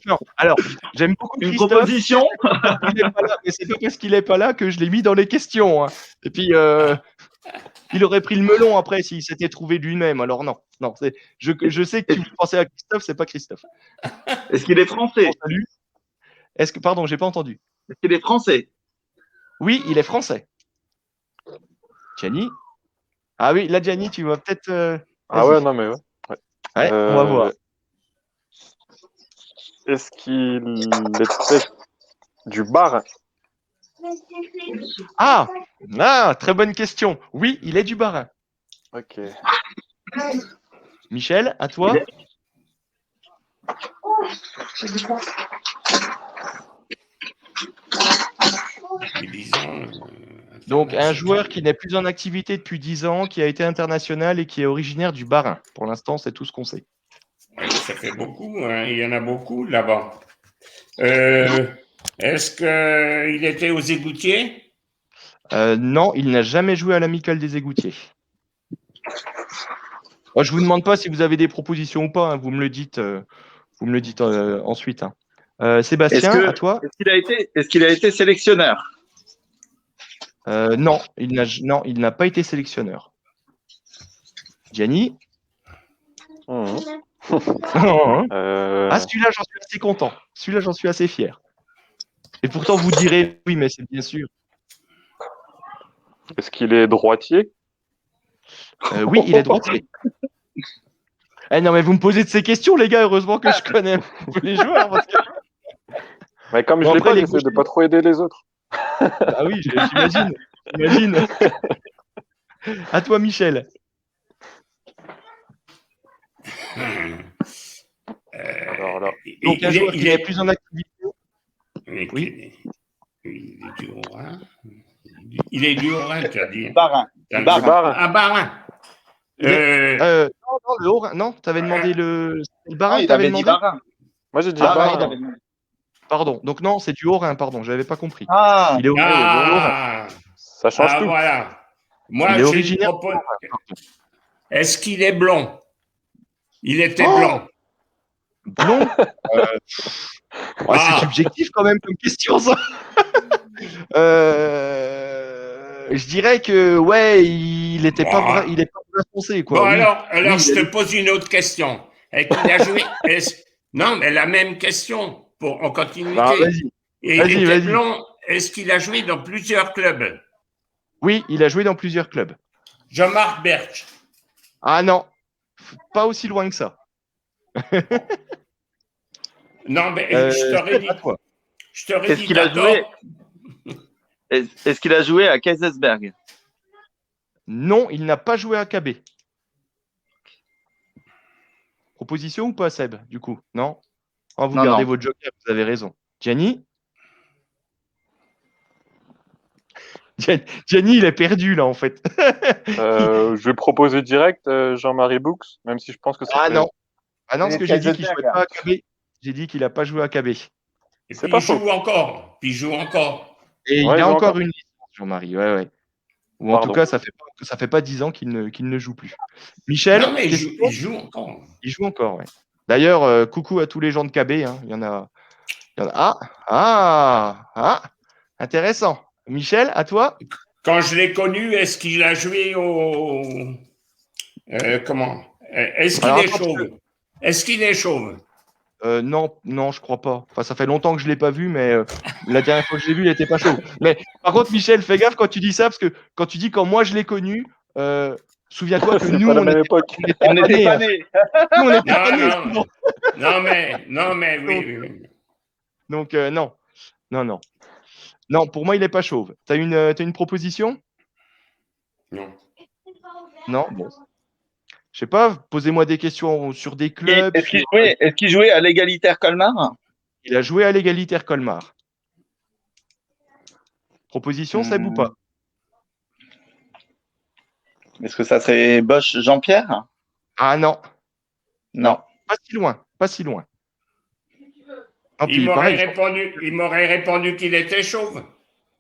Non, alors, j'aime beaucoup Une Christophe. proposition? Il n'est pas là, mais c'est pas parce qu'il n'est pas là que je l'ai mis dans les questions. Hein. Et puis, il aurait pris le melon après s'il s'était trouvé lui-même. Alors non, je sais que tu pensais à Christophe, c'est pas Christophe. Est-ce qu'il est français? Salut. Pardon, j'ai pas entendu. Est-ce qu'il est français? Oui, il est français. Gianni? Ah oui, là, Gianni, tu vas peut-être. Ah ouais, non mais ouais. Ouais, on va voir. Est-ce qu'il était du Bas-Rhin? Ah, très bonne question. Oui, il est du Bas-Rhin. Ok. Michel, à toi. Donc, un joueur qui n'est plus en activité depuis 10 ans, qui a été international et qui est originaire du Bas-Rhin. Pour l'instant, c'est tout ce qu'on sait. Oui, ça fait beaucoup, hein. Il y en a beaucoup là-bas. Est-ce qu'il était aux Égoutiers? Non, il n'a jamais joué à l'Amicale des Égoutiers. Moi, je vous demande pas si vous avez des propositions ou pas, hein, vous me le dites ensuite. Hein. Sébastien, à toi? Est-ce qu'il a été sélectionneur? Non, il n'a pas été sélectionneur. Gianni? Ah, celui-là, j'en suis assez content. Celui-là, j'en suis assez fier. Et pourtant, vous direz oui, mais c'est bien sûr. Est-ce qu'il est droitier? Oui, il est droitier. Eh non, mais vous me posez de ces questions, les gars. Heureusement que je connais tous les joueurs. Parce que... Mais comme Bon, je l'ai après, pas, les j'essaie de gauchers- pas trop aider les autres. Ah oui, j'imagine. J'imagine. À toi, Michel. Alors là, Donc, un joueur qui n'est plus en activité. Oui. Il est du Haut-Rhin. Il est du Haut-Rhin, tu as dit. Bas-Rhin. du Bas-Rhin. Ah, Bas-Rhin. Non, le Haut-Rhin. Non, tu avais demandé le Bas-Rhin, il tu avais avait dit demandé. Bas-Rhin. Moi, j'ai dit Ah, Bas-Rhin. il avait demandé. Pardon. Donc, non, c'est du Haut-Rhin, pardon. Je n'avais pas compris. Ah, Il est originaire du Haut-Rhin. Ah, Ça change tout. voilà. Moi, Il est j'ai originaire. une proposition. Est-ce qu'il est blond? Il était Oh blond. Blond c'est subjectif quand même comme question, ça. Je dirais que, ouais, il est pas brun foncé, quoi. Bon, Oui. alors Oui, je te pose une autre question. Est-ce qu'il a joué Non, mais la même question, en continuité. Ah, vas-y. Et il était blond. Est-ce qu'il a joué dans plusieurs clubs? Oui, il a joué dans plusieurs clubs. Jean-Marc Bertsch. Ah non, pas aussi loin que ça. Non, mais je t'aurais dit. Je t'aurais dit Est-ce qu'il a joué à Kaisersberg? Non, il n'a pas joué à KB. Proposition ou pas, Seb, du coup? Non? Vous gardez votre joker, vous avez raison. Gianni? Gianni, il est perdu, là, en fait. Je vais proposer direct Jean-Marie Boux, même si je pense que c'est. Ah non, parce que j'ai dit qu'il ne jouait pas à KB. J'ai dit qu'il n'a pas joué à KB. Et puis il joue encore. Et il a encore une licence, Jean-Marie. Ouais. Ou en tout cas, ça fait pas 10 ans qu'il ne joue plus. Michel? Non, mais il joue encore. Il joue encore, ouais. D'ailleurs, coucou à tous les gens de KB. Hein. Il y en a. Ah, intéressant. Michel, à toi? Quand je l'ai connu, est-ce qu'il a joué au. Comment? Est-ce qu'il est chauve? Est-ce qu'il est chauve? Non, je crois pas. Enfin, ça fait longtemps que je l'ai pas vu, mais la dernière fois que je l'ai vu, il était pas chaud. Mais par contre, Michel, fais gaffe quand tu dis ça, parce que quand tu dis quand moi je l'ai connu, souviens-toi que nous, on n'était pas nés. Nous, on n'était pas nés. Non, mais oui. Donc, non. Non, pour moi, il n'est pas chauve. T'as une proposition? Non. Non, bon. Je sais pas, posez-moi des questions sur des clubs. Est-ce qu'il jouait à l'Égalitaire Colmar? Il a joué à l'Égalitaire Colmar. Proposition, Seb ou pas? Est-ce que ça serait Bosch Jean-Pierre? Ah non. Non. Pas si loin. Il m'aurait répondu qu'il était chauve.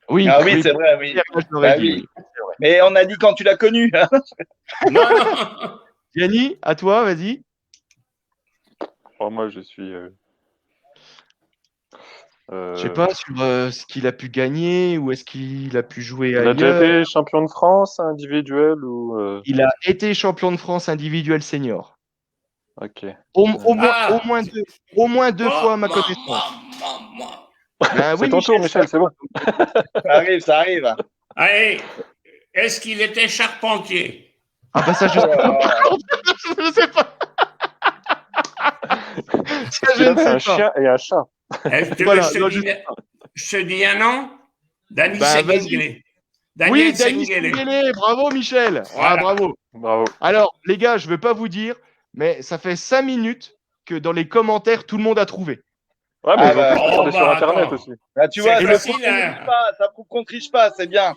Oui, c'est vrai, oui. Mais on a dit quand tu l'as connu. Non. Gianni, à toi, vas-y. Oh, moi, je suis. Je sais pas sur ce qu'il a pu gagner ou est-ce qu'il a pu jouer ailleurs. Il a déjà été champion de France individuel ou. Il a été champion de France individuel senior. Ok. Au moins deux fois à ma connaissance. C'est ton tour, Michel, c'est bon. Ça arrive. Allez, est-ce qu'il était charpentier? Ah bah ça, je sais pas. Je sais pas. Ça, je ne sais pas. Un chien et un chat. Je te dis un nom. Daniel Sengele. Oui, Daniel Sengele. Bravo, Michel. Voilà. Ah, bravo. Alors, les gars, je ne veux pas vous dire, mais ça fait 5 minutes que dans les commentaires, tout le monde a trouvé. Ouais, mais Ah ils ont bah, tous regardé sur Internet attends. aussi. Bah, tu C'est vois, ça facile, prouve qu'on hein. triche pas, ça prouve qu'on triche pas, c'est bien.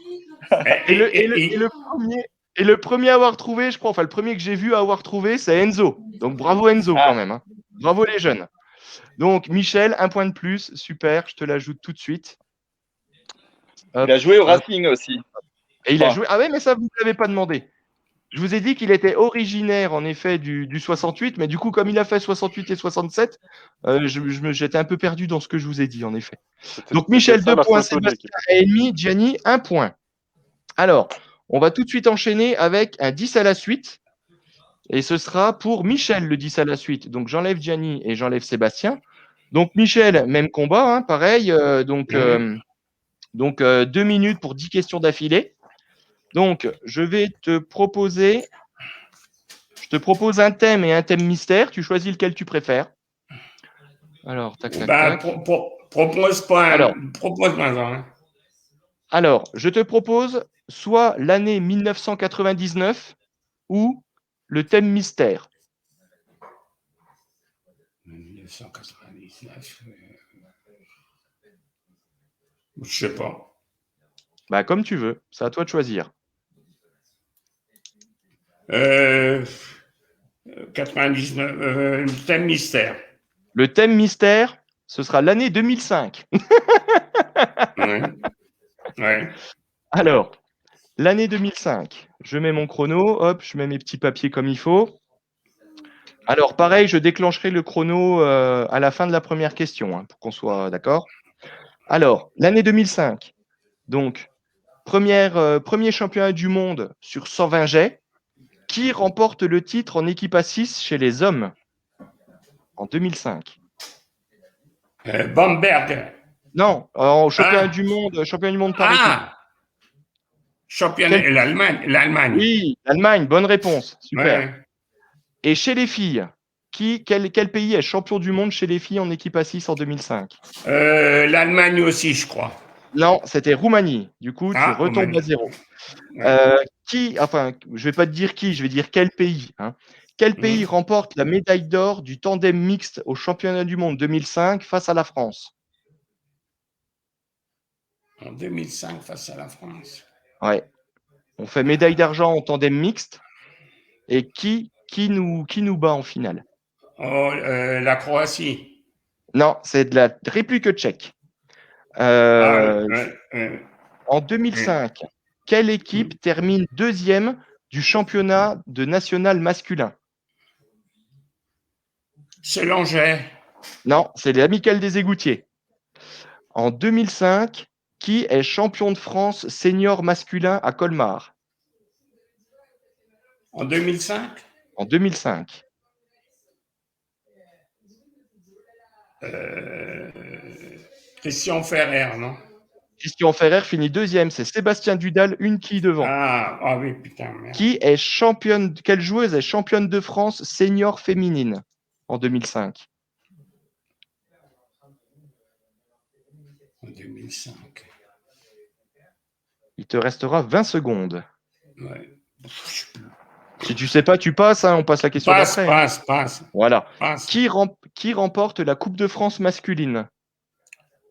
Et le premier à avoir trouvé, je crois, enfin le premier que j'ai vu avoir trouvé, c'est Enzo. Donc bravo Enzo Ah. quand même, hein. Bravo les jeunes. Donc Michel, un point de plus, super, je te l'ajoute tout de suite. Hop, Il a joué au hop. Racing aussi. Et il a Enfin, joué. Ah ouais, mais ça, vous ne l'avez pas demandé. Je vous ai dit qu'il était originaire, en effet, du 68, mais du coup, comme il a fait 68 et 67, j'étais un peu perdu dans ce que je vous ai dit, en effet. Donc, C'était Michel, ça 2 la points, photo de Sébastien, l'équipe. 1,5, Gianni, 1 point. Alors, on va tout de suite enchaîner avec un 10 à la suite. Et ce sera pour Michel, le 10 à la suite. Donc, j'enlève Gianni et j'enlève Sébastien. Donc, Michel, même combat, hein, pareil. Donc, 2 minutes pour 10 questions d'affilée. Donc, je te propose un thème et un thème mystère. Tu choisis lequel tu préfères. Alors, tac, tac, Ben, tac. propose-moi Alors, un. alors, je te propose soit l'année 1999 ou le thème mystère. 1999. Je sais pas. Bah, comme tu veux. C'est à toi de choisir. 99, thème mystère. Le thème mystère, ce sera l'année 2005. Ouais. Ouais. Alors, l'année 2005. Je mets mon chrono. Hop, je mets mes petits papiers comme il faut. Alors, pareil, je déclencherai le chrono à la fin de la première question, hein, pour qu'on soit d'accord. Alors, l'année 2005. Donc, premier championnat du monde sur 120 jets. Qui remporte le titre en équipe à 6 chez les hommes en 2005? Bamberg. Non, en championnat Ah. du monde par équipe. Ah! Championnat, Quel- l'Allemagne. Oui, l'Allemagne, bonne réponse. Super. Ouais. Et chez les filles, quel pays est champion du monde chez les filles en équipe à 6 en 2005? L'Allemagne aussi, je crois. Non, c'était Roumanie. Du coup, tu Ah, retombes Roumanie. à zéro. Ouais. Je vais pas te dire qui, je vais dire quel pays, hein. Quel pays remporte la médaille d'or du tandem mixte au championnat du monde 2005 face à la France? En 2005, face à la France. Ouais. On fait médaille d'argent en tandem mixte. Et qui nous bat en finale? Oh, la Croatie. Non, c'est de la République tchèque. En 2005, quelle équipe termine deuxième du championnat de national masculin? Selangais. Non, c'est l'Amicale des Égoutiers. En 2005, qui est champion de France senior masculin à Colmar? En 2005. En 2005. Christian Ferrer, non? Christian Ferrer finit deuxième, c'est Sébastien Dudal, une quille devant. Ah oui, putain, merde. Quelle joueuse est championne de France senior féminine en 2005? En 2005. Il te restera 20 secondes. Ouais. Si tu sais pas, tu passes, hein, on passe la question d'après. Passe. Voilà. Passe. Qui remporte la Coupe de France masculine?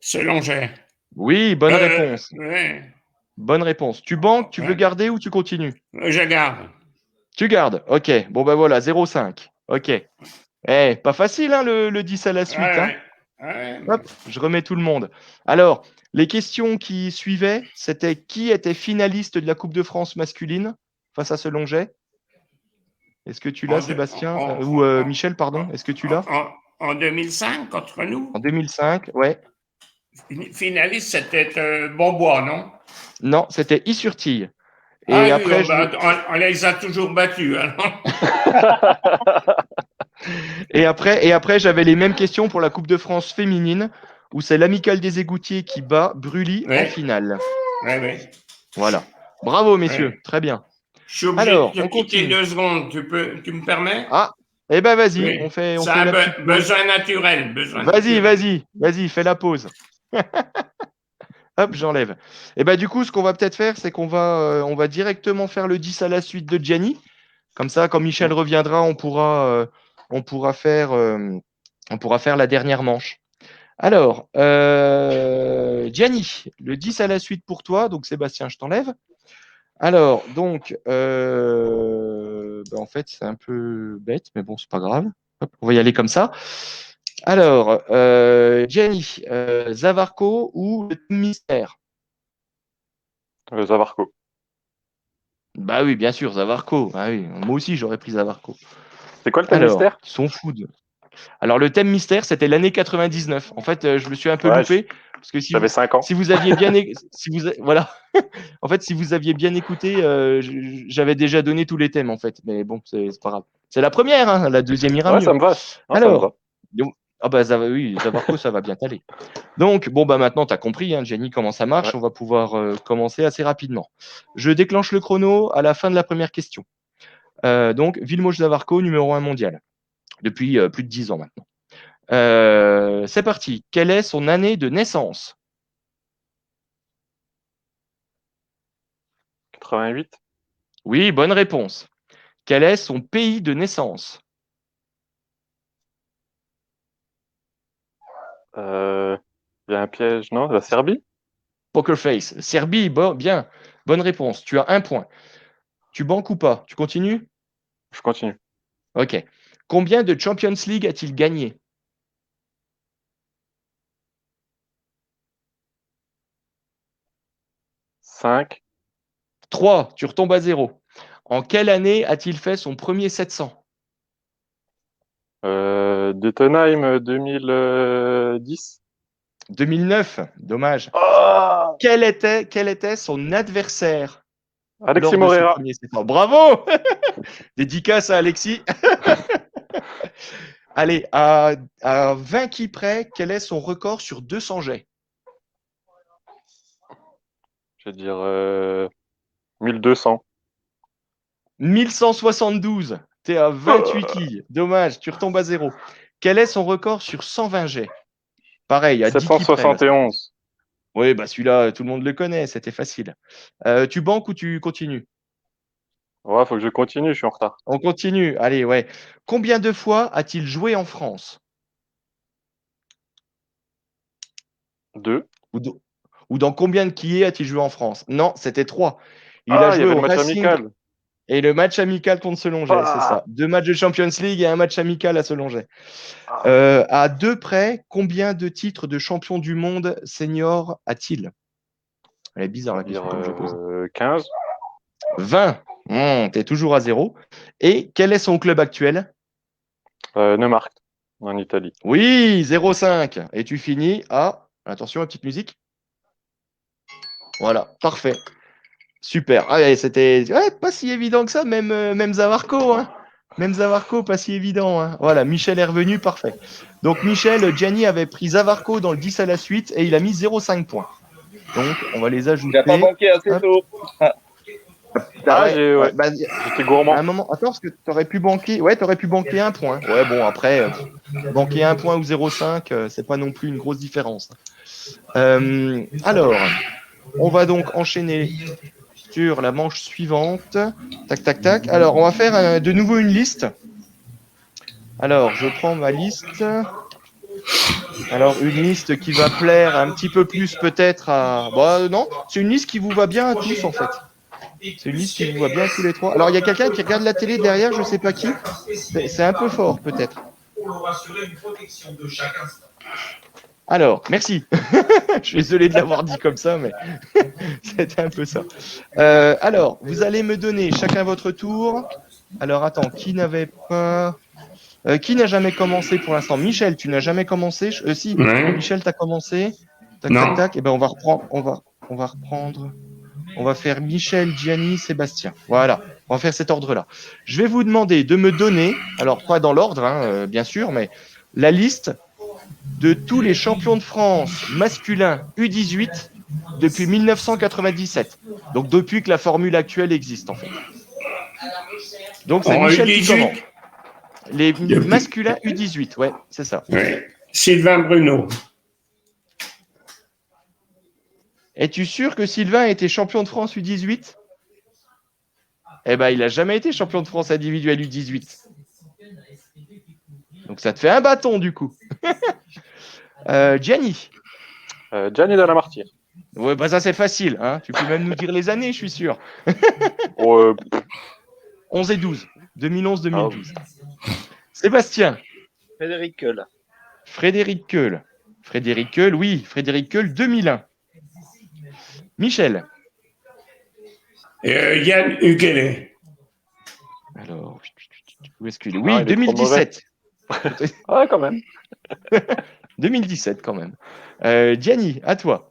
Selangais. Oui, bonne réponse. Ouais. Bonne réponse. Tu banques, tu veux garder ou tu continues? Je garde. Tu gardes. Ok. Bon, ben voilà, 0,5. Ok. Pas facile, hein, le 10 à la suite. Hein. Ouais. Hop, je remets tout le monde. Alors, les questions qui suivaient, c'était qui était finaliste de la Coupe de France masculine face à Selangais? Est-ce que tu l'as, Sébastien? Ou Michel, pardon, est-ce que tu l'as? En 2005, contre nous? En 2005, ouais. Finaliste, c'était Bonbois, non? Non, c'était Y-sur-Tille. Et après, on les a toujours battus. Hein. et après, j'avais les mêmes questions pour la Coupe de France féminine, où c'est l'Amicale des Égoutiers qui bat Brully en finale. Ouais. Voilà. Bravo, messieurs. Très bien. Je suis obligé Alors, de on quitter continue. 2 secondes. Tu me permets? Ah, eh ben vas-y, Oui. on fait C'est la un petite pause. besoin naturel. Vas-y, fais la pause. Hop, j'enlève. Et ben du coup, ce qu'on va peut-être faire, c'est qu'on va directement faire le 10 à la suite de Gianni. Comme ça, quand Michel reviendra, on pourra faire la dernière manche. Alors, Gianni, le 10 à la suite pour toi. Donc, Sébastien, je t'enlève. Alors, donc, en fait, c'est un peu bête, mais bon, c'est pas grave. Hop, on va y aller comme ça. Alors, Gianni, Zavarco ou le thème mystère? Zavarco. Bah oui, bien sûr, Zavarco. Ah oui, moi aussi, j'aurais pris Zavarco. C'est quoi le thème Alors, mystère? ils sont fous. Alors, le thème mystère, c'était l'année 99. En fait, je me suis un peu Ouais, loupé parce que si vous, j'avais 5 ans. si vous aviez bien, voilà. En fait, si vous aviez bien écouté, j'avais déjà donné tous les thèmes en fait. Mais bon, c'est pas grave. C'est la première, hein, la deuxième ira Ouais, ça mieux. me va. Non, ça me va. Alors, donc, ah bah oui, Zavarco, ça va bien t'aller. Donc, bon bah maintenant, tu as compris, hein, Jenny, comment ça marche. Ouais. On va pouvoir commencer assez rapidement. Je déclenche le chrono à la fin de la première question. Donc, Vilmos Zavarco, numéro 1 mondial, depuis plus de 10 ans maintenant. C'est parti. Quelle est son année de naissance? 88. Oui, bonne réponse. Quel est son pays de naissance? Il y a un piège, non? La Serbie? Poker Face. Serbie, bon, bien. Bonne réponse. Tu as un point. Tu banques ou pas? Tu continues? Je continue. Ok. Combien de Champions League a-t-il gagné? 5. 3. Tu retombes à 0. En quelle année a-t-il fait son premier 700? Deutenheim 2010. 2009. Dommage. Ah, Quel était son adversaire Alexis lors de ce Moreira. premier 700? Bravo! Dédicace à Alexis. Allez, à 20 qui près, quel est son record sur 200 jets? Je vais dire 1200. 1172. T'es à 28 quilles. Dommage, tu retombes à 0. Quel est son record sur 120 jets? Pareil, à 10 qui près là. 771. Oui, bah celui-là, tout le monde le connaît, c'était facile. Tu banques ou tu continues? Ouais, faut que je continue, je suis en retard. On continue. Allez, ouais. Combien de fois a-t-il joué en France? 2. Ou, do- ou dans combien de quillets a-t-il joué en France? Non, c'était 3. Il a Ah, il y joué avait au le match Racing amical. et le match amical contre Selonget, c'est Ah, ça. 2 matchs de Champions League et un match amical à Selonget. ah. À deux près, combien de titres de champion du monde senior a-t-il? Elle est On bizarre va la dire question que je pose. 15. 20. T'es toujours à 0. Et quel est son club actuel? Neumarkt, en Italie. Oui, 0,5. Et tu finis à... Attention, la petite musique. Voilà, parfait. Super. Ah, ouais, c'était pas si évident que ça, même Zavarco. Hein. Même Zavarco, pas si évident. Hein. Voilà, Michel est revenu, parfait. Donc Michel, Gianni avait pris Zavarco dans le 10 à la suite et il a mis 0,5 points. Donc on va les Il n'a pas ajouter. manqué assez Hop. tôt. Ah, Ah, Ouais, ouais, bah, j'étais à gourmand. un moment, attends, parce que tu aurais pu banquer. Ouais, tu aurais pu banquer un point. Ouais, bon, après, banquer un point ou 0,5, c'est pas non plus une grosse différence. Alors, on va donc enchaîner sur la manche suivante. Tac, tac, tac. Alors, on va faire de nouveau une liste. Alors, je prends ma liste. Alors, une liste qui va plaire un petit peu plus peut-être à... Bah non, c'est une liste qui vous va bien à tous en fait. C'est une liste qui vous va bien à tous les trois. Alors, il y a quelqu'un qui regarde la télé derrière, je ne sais pas qui. C'est un peu fort peut-être. Alors, merci. Je suis désolé de l'avoir dit comme ça, mais c'était un peu ça. Alors, vous allez me donner chacun votre tour. Alors, attends, qui n'avait pas... qui n'a jamais commencé pour l'instant? Michel, tu n'as jamais commencé? Si, Ouais. Michel, tu as commencé. Tac, Non. tac, tac. Et ben, on va reprendre. On va reprendre. On va faire Michel, Gianni, Sébastien. Voilà. On va faire cet ordre-là. Je vais vous demander de me donner, alors pas dans l'ordre, hein, bien sûr, mais la liste de tous les champions de France masculins U18 depuis 1997. Donc depuis que la formule actuelle existe, en fait. Donc c'est En Michel qui U18. commence. Les Depuis- masculins U18, ouais, c'est ça. Ouais. Sylvain Bruno. Es-tu sûr que Sylvain a été champion de France U18? Eh ben, il n'a jamais été champion de France individuel U18. Donc ça te fait un bâton du coup. Gianni. Gianni Della Martire. Ouais, bah ça c'est facile. Hein. Tu peux même nous dire les années, je suis sûr. Oh, 11 et 12. 2011-2012. Sébastien. Frédéric Keul. Frédéric Keul. Frédéric Keul, oui. Frédéric Keul, 2001. Michel. Yann Ukele. Alors, où est-ce qu'il est? Ah, Oui, il est trop 2017. ouais, quand même. 2017 quand même. Gianni, à toi.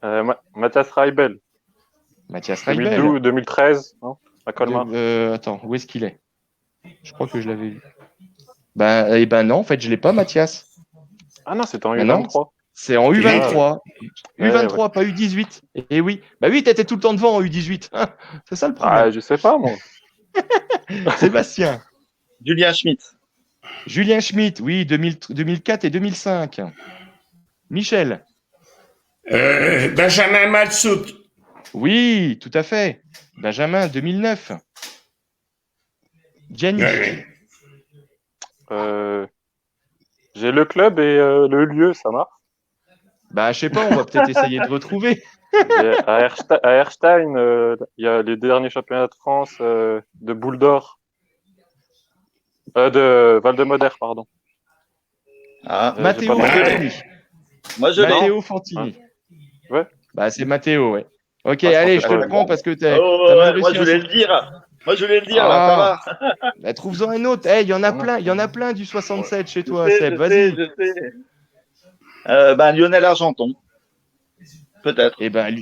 Mathias Reibel. Mathias Reibel. 2012, 2013, non à Colmar. Attends, où est-ce qu'il est? Je crois que je l'avais vu. Eh ben non, en fait, je l'ai pas, Mathias. Ah non, c'était en Mais non. U23. C'est en U23. U23, Ouais. pas U18. Et oui. Bah oui, t'étais tout le temps devant en U18. C'est ça le problème. Ah, je sais pas, moi. Sébastien. Julien Schmitt. Julien Schmitt, oui, 2004 et 2005. Michel. Benjamin Malsout. Oui, tout à fait. Benjamin, 2009. Gianni. Ouais. J'ai le club et le lieu, ça marche. Bah, je sais pas, on va peut-être essayer de retrouver. À Erstein, il y a les derniers championnats de France de Boule d'Or. De Val-de-Modère, pardon. Ah, Matteo j'ai pas noté. Fantini. moi je l'ai. Matteo Fantini. Ouais. Bah, c'est Matteo, ouais. Ok, Ah, allez, je te ouais. le prends parce que t'as Oh, t'as ouais, mal moi réussi je à voulais le sortir. dire. Moi je voulais le dire, Ah. là, ça va. Bah, trouve-en un autre. Il y en a Ouais. plein. Il y en a plein du 67 chez Je toi, sais, Seb. je Vas-y. sais, je sais. Lionel Argenton. Peut-être. Eh ben,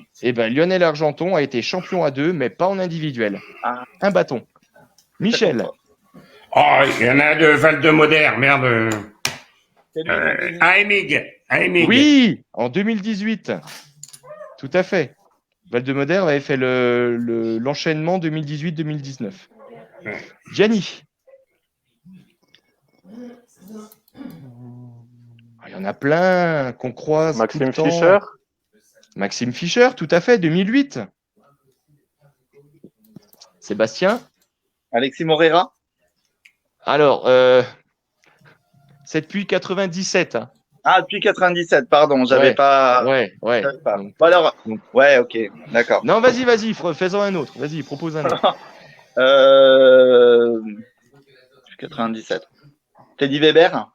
Lionel Argenton a été champion à 2, mais pas en individuel. Ah. Un bâton. Michel. Oh, il y en a de Val-de-Modère, merde. C'est lui, c'est lui. Aemig. Oui, en 2018. Tout à fait. Val-de-Modère avait fait l'enchaînement 2018-2019. Ouais. Gianni. Il y en a plein qu'on croise tout Maxime le temps. Fischer. Maxime Fischer, tout à fait, 2008. Sébastien. Alexis Morera. Alors, c'est depuis 97. Hein. Ah, depuis 97, pardon, j'avais Ouais. pas. Ouais. j'avais pas. Donc- Bon, alors, donc- ouais, ok, d'accord. Non, vas-y, fais-en un autre. Vas-y, propose un autre. 97. Teddy Weber.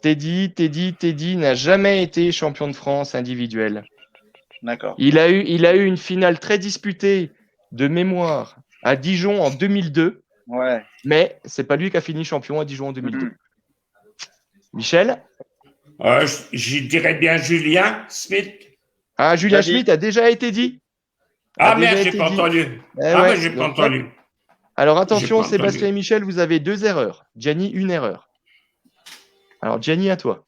Teddy n'a jamais été champion de France individuel. D'accord. Il a eu une finale très disputée de mémoire à Dijon en 2002, Ouais. mais c'est pas lui qui a fini champion à Dijon en 2002. Michel? Je dirais bien Julien Smith. Ah, Julien Vas-y. Schmitt a déjà été dit. Ah A déjà merde, j'ai été pas dit. entendu. Eh Ah ouais, mais j'ai pas donc, entendu. Alors J'ai attention, pas Sébastien entendu. et Michel, vous avez 2 erreurs. Gianni, une erreur. Alors Gianni, à toi.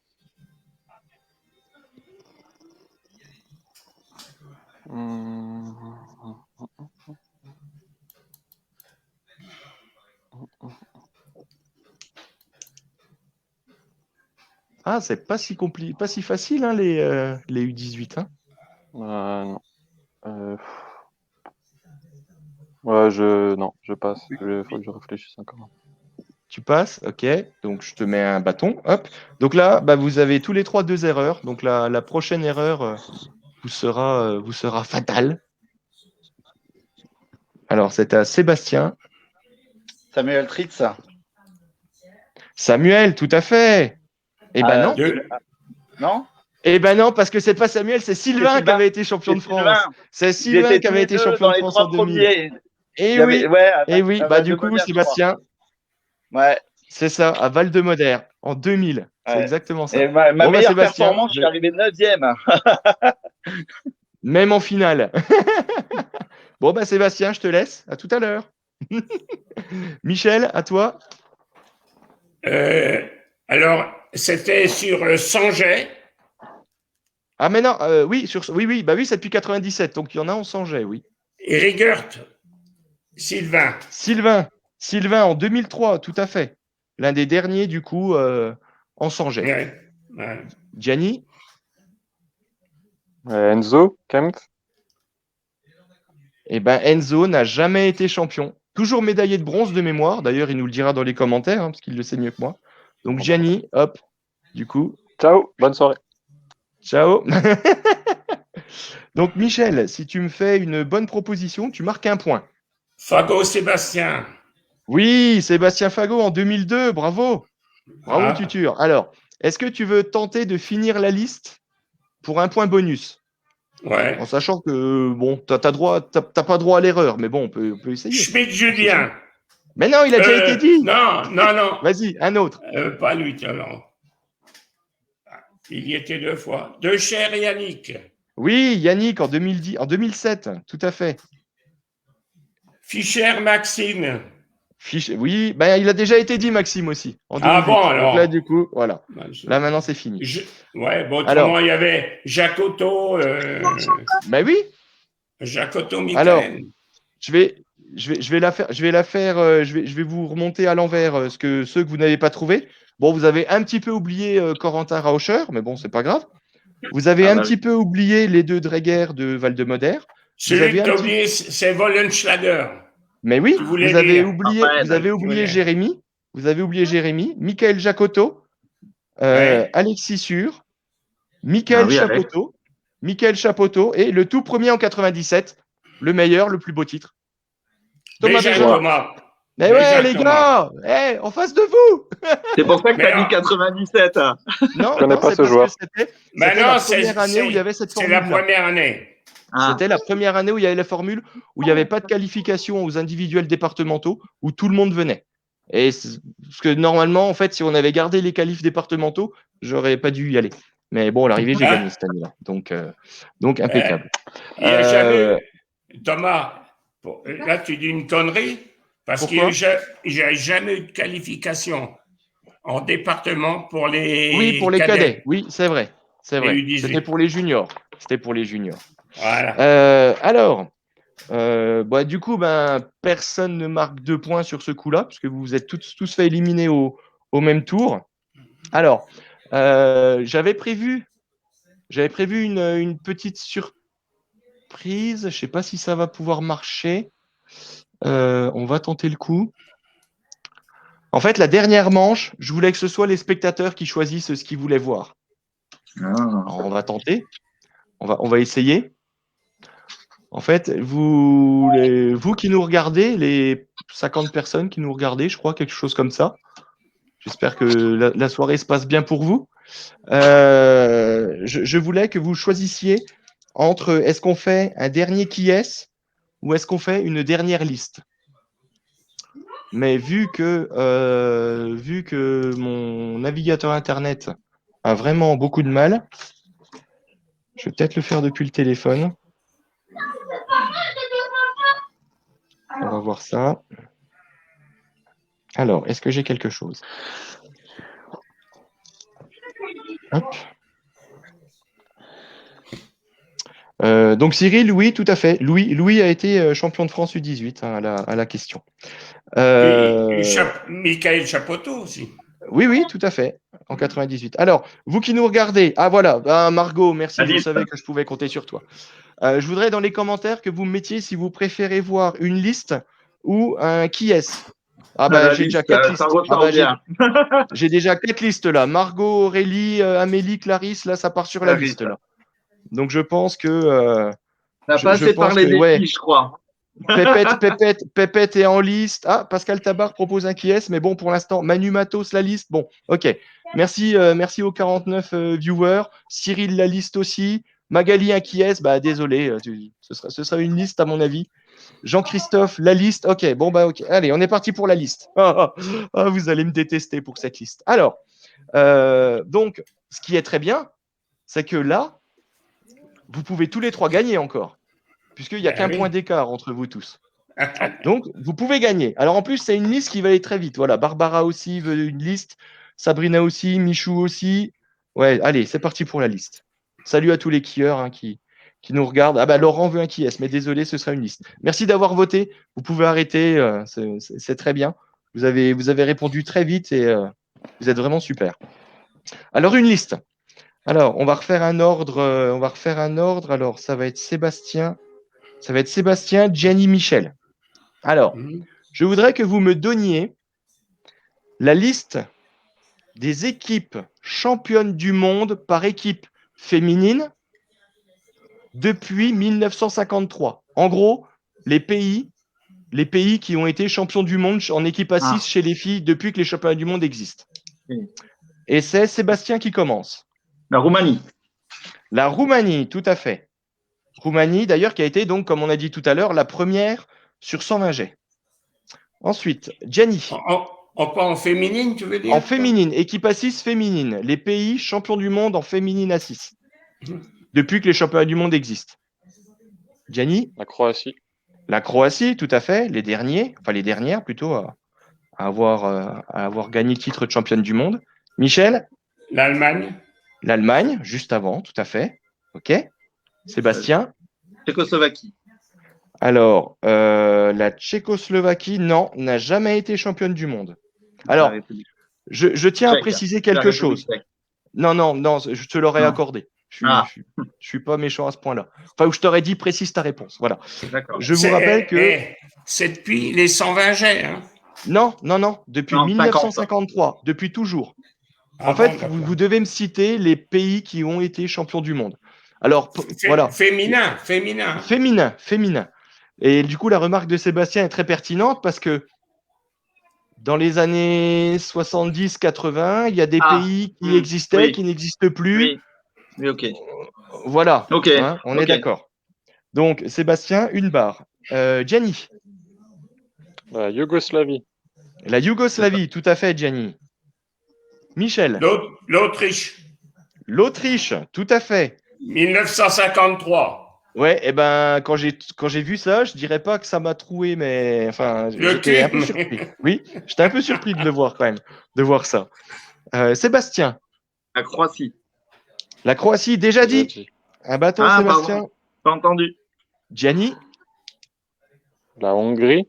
Ah, c'est pas si pas si facile, hein, les U18. Hein. Non. Ouais, je passe. Il faut que je réfléchisse encore. Tu passes, ok. Donc je te mets un bâton. Hop. Donc là, bah, vous avez tous les 3 2 erreurs. Donc la prochaine erreur vous sera fatale. Alors c'est à Sébastien. Samuel Tritz. Samuel, tout à fait. Eh ben non. Non. Eh ben non, parce que c'est pas Samuel, c'est Sylvain Sylvain. qui avait été champion de C'est France. Sylvain. C'est Ils Sylvain étaient qui tous avait les été deux champion dans de les France en 3 2000. premiers. Eh Il y avait- oui, ouais, à eh oui. à Bah du coup, Val-de-Modère, je crois. Sébastien, Ouais. c'est ça, à Val-de-Modère, en 2000. C'est Ouais. exactement ça. Et ma Bon, bah, meilleure Sébastien, performance, je suis arrivé 9e. même en finale. Bon, bah Sébastien, je te laisse. À tout à l'heure. Michel, à toi. Alors, c'était sur Sanjay. Ah, mais non, oui, oui, bah oui, c'est depuis 97. Donc il y en a, on s'enjait, oui. Et Rigert. Sylvain. Sylvain en 2003, tout à fait. L'un des derniers, du coup, en s'enjait. Ouais. Gianni. Enzo Kempf. Eh ben, Enzo n'a jamais été champion. Toujours médaillé de bronze de mémoire. D'ailleurs, il nous le dira dans les commentaires, hein, parce qu'il le sait mieux que moi. Donc, Gianni, hop, du coup. Ciao, bonne soirée. Ciao. Donc, Michel, si tu me fais une bonne proposition, tu marques un point. Fago Sébastien. Oui, Sébastien Fago en 2002, bravo. Bravo, Ah, Tutur. Alors, est-ce que tu veux tenter de finir la liste pour un point bonus? ouais. En sachant que, bon, t'as pas droit à l'erreur, mais bon, on peut essayer. Schmidt On sait jamais. Julien. Mais non, il a déjà été dit. Non, non, non. Vas-y, un autre. Pas lui, non. Il y était 2 fois. De Cher Yannick. Oui, Yannick en 2010, en 2007, tout à fait. Fischer Maxime. Oui, ben, il a déjà été dit, Maxime aussi, en 2008. Ah bon, alors. Donc là, du coup, voilà. Ben, Là, maintenant, c'est fini. Ouais, bon, Alors. autrement, il y avait Jacques Otto. Ben oui. Jacques Otto, Alors, Michael. je vais la faire, je vais vous remonter à l'envers ceux que vous n'avez pas trouvés. Bon, vous avez un petit peu oublié Corentin Rauscher, mais bon, c'est pas grave. Vous avez un petit peu oublié les deux Dreger de Valdemoder. Celui que tu as oublié, c'est Wollenschlager. Mais oui, vous avez oublié Ouais. Jérémy. Vous avez oublié Jérémy, Michael Jacotto, Ouais. Alexis Sûr, Michael Chapoteau et le tout premier en 97, le meilleur, le plus beau titre. Thomas Thomas. Mais ouais, les gars, en face de vous. C'est pour ça que tu as dit 97. Non, Je connais pas ce joueur. C'était la première année où il y avait cette formule. C'est la première année. C'était la première année où il y avait la formule où il n'y avait pas de qualification aux individuels départementaux, où tout le monde venait. Et parce que normalement, en fait, si on avait gardé les qualifs départementaux, j'aurais pas dû y aller. Mais bon, à l'arrivée, j'ai gagné cette année-là. Donc impeccable. Il n'y a jamais eu, Thomas, là tu dis une connerie, parce qu'il n'y a jamais eu de qualification en département pour les Oui, pour les cadets. Oui, c'est vrai. U18. C'était pour les juniors. Voilà. Alors, du coup, personne ne marque 2 points sur ce coup-là, parce que vous vous êtes tous fait éliminer au même tour. Alors, j'avais prévu une petite surprise. Je ne sais pas si ça va pouvoir marcher. On va tenter le coup. En fait, la dernière manche, je voulais que ce soit les spectateurs qui choisissent ce qu'ils voulaient voir. Alors, on va tenter. On va essayer. En fait, vous qui nous regardez, les 50 personnes qui nous regardez, je crois, quelque chose comme ça. J'espère que la soirée se passe bien pour vous. Je voulais que vous choisissiez entre est-ce qu'on fait un dernier qui est ou est-ce qu'on fait une dernière liste. Mais vu que mon navigateur Internet a vraiment beaucoup de mal, je vais peut-être le faire depuis le téléphone. On va voir ça. Alors, est-ce que j'ai quelque chose? Hop. Donc Cyril, oui, tout à fait. Louis a été champion de France U18 à la question. Michael Chapoteau aussi. Oui, tout à fait, en 98. Alors, vous qui nous regardez, voilà, Margot, merci, je savais que je pouvais compter sur toi. Je voudrais dans les commentaires que vous me mettiez si vous préférez voir une liste ou un qui est-ce. J'ai déjà 4 listes. J'ai déjà 4 listes là. Margot, Aurélie, Amélie, Clarisse, là, ça part sur la liste là. Donc je pense que. T'as pas assez parlé des filles, je crois. Pépette est en liste. Ah, Pascal Tabar propose un qui est, mais bon, pour l'instant, Manu Matos, la liste. Bon, ok. Merci aux 49 viewers. Cyril, la liste aussi. Magali, un qui est. Désolé, ce sera une liste à mon avis. Jean-Christophe, la liste. Ok, ok. Allez, on est parti pour la liste. Vous allez me détester pour cette liste. Alors, donc, ce qui est très bien, c'est que là, vous pouvez tous les 3 gagner encore, puisqu'il n'y a qu'un point d'écart entre vous tous. Donc, vous pouvez gagner. Alors, en plus, c'est une liste qui va aller très vite. Voilà, Barbara aussi veut une liste. Sabrina aussi. Michou aussi. Ouais, allez, c'est parti pour la liste. Salut à tous les skieurs qui nous regardent. Laurent veut un qui est, mais désolé, ce sera une liste. Merci d'avoir voté. Vous pouvez arrêter. C'est très bien. Vous avez répondu très vite et vous êtes vraiment super. Alors, une liste. Alors, on va refaire un ordre. Alors, ça va être Sébastien, Gianni, Michel. Alors, je voudrais que vous me donniez la liste des équipes championnes du monde par équipe féminine depuis 1953. En gros, les pays qui ont été champions du monde en équipe à 6 chez les filles depuis que les championnats du monde existent. Oui. Et c'est Sébastien qui commence. La Roumanie. La Roumanie, tout à fait. Roumanie, d'ailleurs, qui a été, donc, comme on a dit tout à l'heure, la première sur 120 jets. Ensuite, Gianni. En féminine, tu veux dire? En féminine, équipe à 6 féminine. Les pays champions du monde en féminine à 6. Depuis que les championnats du monde existent. Gianni. La Croatie. La Croatie, tout à fait. Les dernières plutôt, à avoir gagné le titre de championne du monde. Michel. L'Allemagne. L'Allemagne, juste avant, tout à fait. OK. Sébastien. Tchécoslovaquie. Alors, la Tchécoslovaquie, non, n'a jamais été championne du monde. Alors, je tiens à préciser quelque chose. Non, je te l'aurais accordé. Je suis pas méchant à ce point-là. Enfin, où je t'aurais dit précise ta réponse. Voilà. D'accord. Je vous rappelle que… C'est depuis les 120 jets. Hein. Non, depuis 1953, depuis toujours. En fait, vous devez me citer les pays qui ont été champions du monde. Alors, voilà. Féminin. Féminin. Et du coup, la remarque de Sébastien est très pertinente parce que dans les années 70-80, il y a des pays qui existaient, qui n'existent plus. Oui, ok. Voilà, okay. Hein, on est d'accord. Donc, Sébastien, une barre. Gianni. La Yougoslavie. La Yougoslavie, tout à fait, Gianni. Michel. L'Autriche. L'Autriche, tout à fait. 1953. Ouais, et ben quand j'ai vu ça, je dirais pas que ça m'a troué, mais enfin, j'étais un peu surpris. Oui, j'étais un peu surpris de le voir quand même, de voir ça. Sébastien. La Croatie. La Croatie, déjà dit. Un bâton, Sébastien. Pardon. Pas entendu. Gianni. La Hongrie.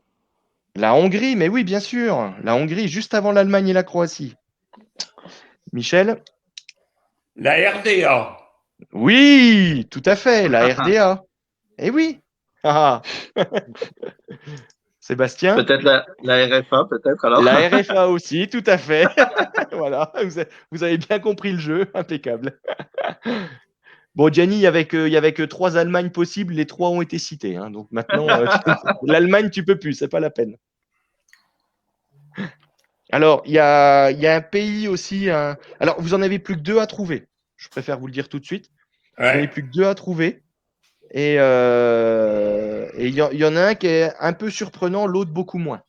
La Hongrie, mais oui, bien sûr. La Hongrie, juste avant l'Allemagne et la Croatie. Michel. La RDA. Oui, tout à fait, la RDA. Eh oui. Sébastien. Peut-être la RFA, peut-être alors. La RFA aussi, tout à fait. Voilà, vous avez bien compris le jeu, impeccable. Bon, Gianni, il y avait que 3 Allemagnes possibles, les 3 ont été cités. Hein, donc maintenant, l'Allemagne, tu peux plus, c'est pas la peine. Alors, il y a un pays aussi. Alors, vous en avez plus que 2 à trouver. Je préfère vous le dire tout de suite. Vous n'en avez plus que 2 à trouver. Et il y en a un qui est un peu surprenant, l'autre beaucoup moins.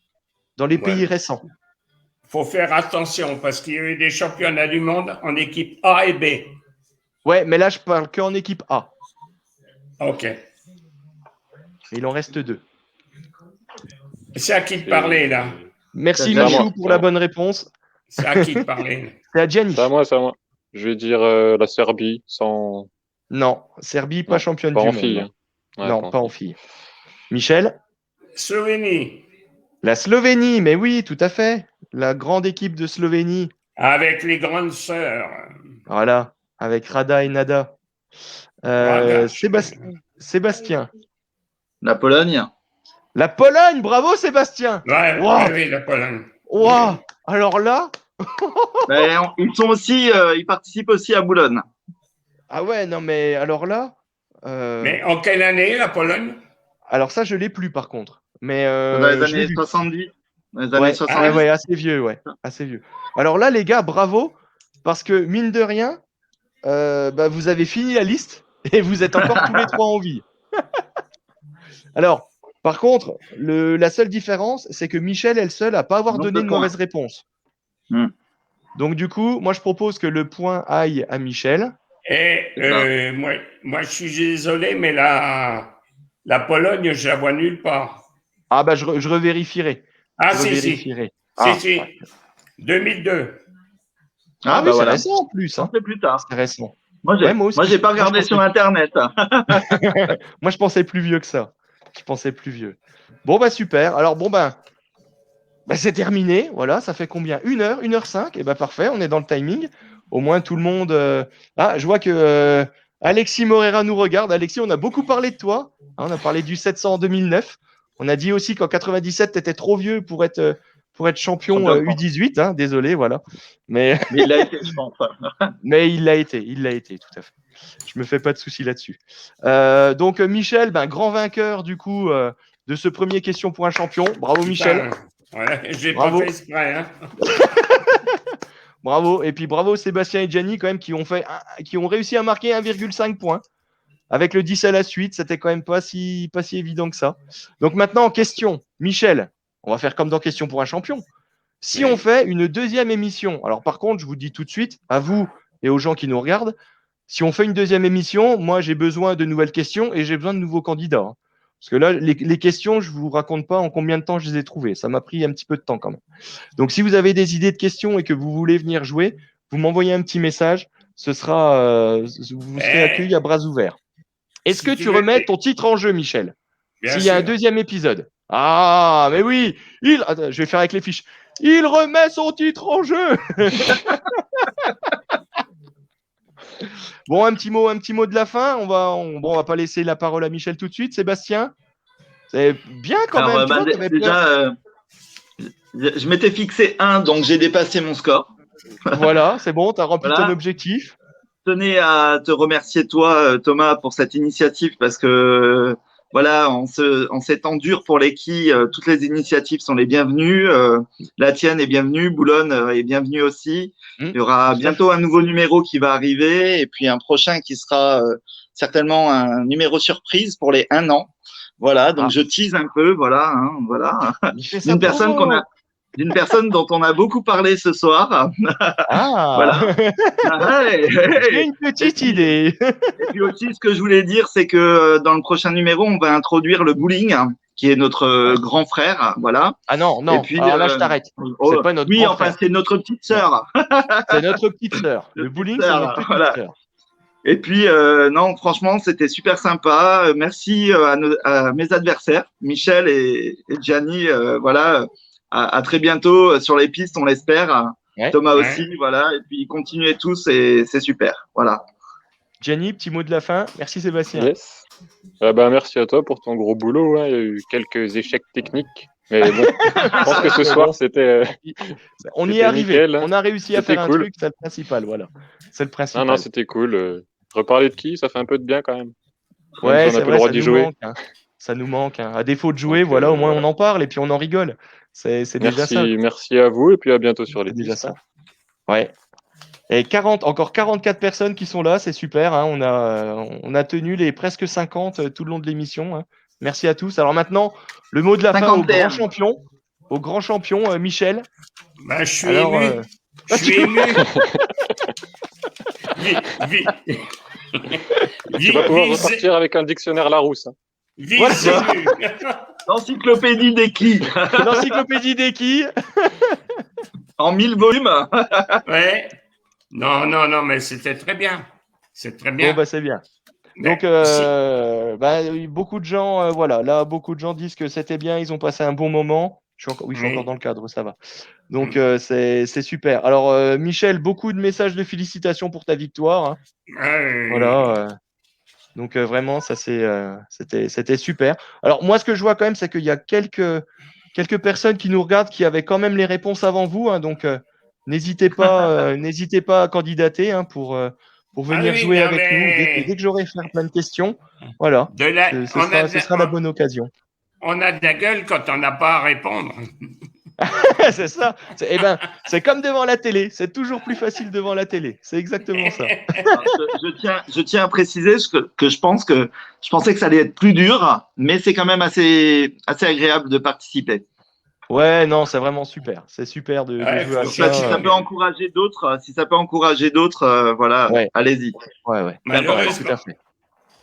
Dans les pays récents. Il faut faire attention parce qu'il y a eu des championnats du monde en équipe A et B. Ouais, mais là, je parle qu'en équipe A. OK. Il en reste 2. C'est à qui de parler, là? Merci, Michou, pour la bonne réponse. C'est à qui de parler? C'est à Gianni. C'est à moi. Je vais dire la Serbie sans… Non, Serbie, pas championne du monde. Filles. Ouais, non, pas en filles. Michel? Slovénie. La Slovénie, mais oui, tout à fait. La grande équipe de Slovénie. Avec les grandes sœurs. Voilà, avec Rada et Nada. Sébastien. La Pologne. La Pologne, bravo Sébastien. Ouais, wow. Oui, la Pologne. Wow. Alors là. Ils participent aussi à Boulogne. Ah ouais, non mais alors là. Mais en quelle année la Pologne? Alors ça, je l'ai plus par contre. Mais dans les années 70. Dans les années 70. Ah ouais, assez vieux, ouais, assez vieux. Alors là, les gars, bravo, parce que mine de rien, vous avez fini la liste et vous êtes encore tous les 3 en vie. Alors, par contre, la seule différence, c'est que Michel est le seul à pas avoir donné de mauvaise réponse. Donc du coup, moi je propose que le point aille à Michel. Et moi, je suis désolé, mais la Pologne, je la vois nulle part. Ah je revérifierai. Si. 2002. Ah oui, c'est récent en plus. Un peu plus tard. C'est récent. Moi, j'ai pas regardé sur Internet. Moi, je pensais plus vieux que ça. Bon, super. Alors, c'est terminé. Voilà, ça fait combien? 1h, 1h05. Et parfait, on est dans le timing. Au moins, tout le monde… je vois que Alexis Morera nous regarde. Alexis, on a beaucoup parlé de toi. On a parlé du 700 en 2009. On a dit aussi qu'en 97, tu étais trop vieux pour être champion U18. Désolé, voilà. Mais il l'a été, je pense. Mais il l'a été, tout à fait. Je me fais pas de soucis là-dessus. Donc Michel, grand vainqueur du coup de ce premier question pour un champion. Bravo Michel. Voilà, j'ai pas Bravo. fait exprès. Hein. Bravo. Et puis bravo Sébastien et Gianni quand même qui ont réussi à marquer 1,5 points. Avec le 10 à la suite, c'était quand même pas si évident que ça. Donc maintenant, question. Michel, on va faire comme dans Question pour un champion. Si on fait une deuxième émission, alors par contre, je vous dis tout de suite, à vous et aux gens qui nous regardent, si on fait une deuxième émission, moi j'ai besoin de nouvelles questions et j'ai besoin de nouveaux candidats. Hein. Parce que là, les questions, je vous raconte pas en combien de temps je les ai trouvées. Ça m'a pris un petit peu de temps quand même. Donc si vous avez des idées de questions et que vous voulez venir jouer, vous m'envoyez un petit message. Vous serez accueillis à bras ouverts. Est-ce que tu remets ton titre en jeu, Michel? S'il y a un deuxième épisode. Ah, mais oui, Attends, je vais faire avec les fiches. Il remet son titre en jeu. Bon, un petit mot de la fin. On va pas laisser la parole à Michel tout de suite. Sébastien, c'est bien quand Alors, même. déjà, je m'étais fixé 1, donc j'ai dépassé mon score. Voilà, c'est bon, tu as rempli Voilà. ton objectif. Je tenais à te remercier, toi, Thomas, pour cette initiative parce que, voilà, en ces temps durs pour les quilles, toutes les initiatives sont les bienvenues. La tienne est bienvenue, Boulogne est bienvenue aussi. Il y aura bientôt un nouveau numéro qui va arriver et puis un prochain qui sera certainement un numéro surprise pour les 1 an. Voilà, donc je tease un peu, voilà, voilà. D'une personne dont on a beaucoup parlé ce soir. Ah, voilà. J'ai une petite idée. Et puis aussi, ce que je voulais dire, c'est que dans le prochain numéro, on va introduire le bowling, qui est notre grand frère, voilà. Ah non. Et puis, alors là, je t'arrête. C'est pas notre grand frère. C'est notre petite sœur. C'est notre petite sœur. Le bowling, c'est notre petite sœur. Et puis, non, franchement, c'était super sympa. Merci à mes adversaires, Michel et Gianni. Voilà, à très bientôt sur les pistes, on l'espère. Ouais. Thomas aussi, voilà. Et puis, continuez tous et c'est super. Voilà. Gianni, petit mot de la fin. Merci Sébastien. Yes. Merci à toi pour ton gros boulot. Hein. Il y a eu quelques échecs techniques. Mais bon, je pense que ce soir, c'était. On y est arrivé. Nickel, hein. On a réussi à faire un truc, c'est le principal. Voilà. C'est le principal. Non, c'était cool. Reparler de qui, ça fait un peu de bien quand même. Ouais, c'est vrai, ça nous manque. Hein. Ça nous manque. Hein. À défaut de jouer, voilà, au moins on en parle et puis on en rigole. C'est déjà ça. Merci à vous et puis à bientôt sur les déjà ça. Ouais. Et encore 44 personnes qui sont là, c'est super. Hein. On a tenu les presque 50 tout le long de l'émission. Hein. Merci à tous. Alors maintenant, le mot de la fin au grand champion, Michel. Je suis ému. Je suis ému. Tu vas pouvoir repartir avec un dictionnaire Larousse. Hein. L'encyclopédie des quilles. L'encyclopédie des quilles. En 1000 volumes. Ouais. Non, mais c'était très bien. C'est très bien. Bon, c'est bien. Donc, beaucoup de gens, beaucoup de gens disent que c'était bien, ils ont passé un bon moment. Je suis encore dans le cadre, ça va. Donc, c'est super. Alors, Michel, beaucoup de messages de félicitations pour ta victoire. Hein. Voilà. Donc, vraiment, ça c'était super. Alors, moi, ce que je vois quand même, c'est qu'il y a quelques personnes qui nous regardent qui avaient quand même les réponses avant vous. Hein, donc, n'hésitez pas à candidater pour venir jouer avec nous. Dès que j'aurai fait plein de questions, voilà. Ce sera la bonne occasion. On a de la gueule quand on n'a pas à répondre. C'est ça. C'est comme devant la télé. C'est toujours plus facile devant la télé. C'est exactement ça. Je tiens à préciser que je pensais que ça allait être plus dur, mais c'est quand même assez agréable de participer. Ouais, non, c'est vraiment super. C'est super de jouer à ça. Si ça peut encourager d'autres, voilà, allez-y. Ouais. Tout à fait.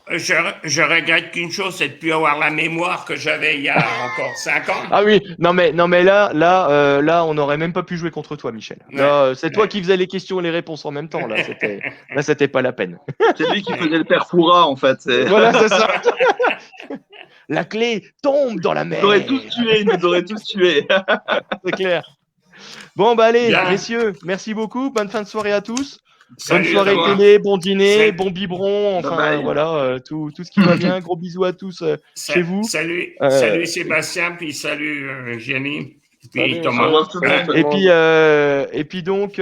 Je regrette qu'une chose, c'est de ne plus avoir la mémoire que j'avais il y a encore 5 ans. Ah oui, non mais là, on n'aurait même pas pu jouer contre toi, Michel. Là, c'est toi qui faisais les questions et les réponses en même temps. Là, c'était pas la peine. C'est lui qui faisait le père Fouras, en fait. Voilà, c'est ça. La clé tombe dans la mer. Nous aurait tous tués. C'est clair. Bon, allez, messieurs, merci beaucoup. Bonne fin de soirée à tous. Bonne soirée télé, bon dîner, bon biberon, voilà, tout ce qui va bien. Gros bisous à tous chez vous. Salut Sébastien, puis salut Gianni, puis salut, Thomas. Et puis donc,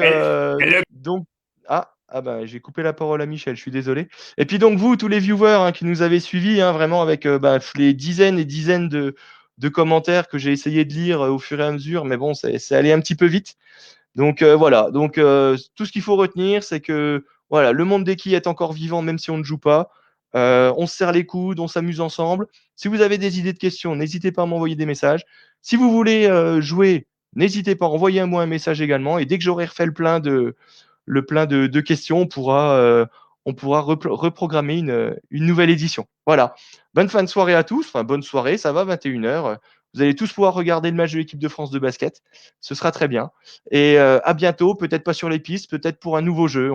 Ah ben, j'ai coupé la parole à Michel, je suis désolé. Et puis donc vous, tous les viewers qui nous avez suivis, vraiment avec les dizaines et dizaines de commentaires que j'ai essayé de lire au fur et à mesure, mais bon, c'est allé un petit peu vite. Donc voilà, donc tout ce qu'il faut retenir, c'est que voilà, le monde des quilles est encore vivant même si on ne joue pas. On se serre les coudes, on s'amuse ensemble. Si vous avez des idées de questions, n'hésitez pas à m'envoyer des messages. Si vous voulez jouer, n'hésitez pas, envoyez-moi un message également. Et dès que j'aurai refait le plein de questions, on pourra reprogrammer une nouvelle édition. Voilà. Bonne fin de soirée à tous. Enfin, bonne soirée, ça va, 21h. Vous allez tous pouvoir regarder le match de l'équipe de France de basket. Ce sera très bien. Et à bientôt, peut-être pas sur les pistes, peut-être pour un nouveau jeu.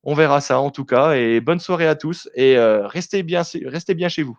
On verra ça en tout cas. Et bonne soirée à tous. Et restez bien chez vous.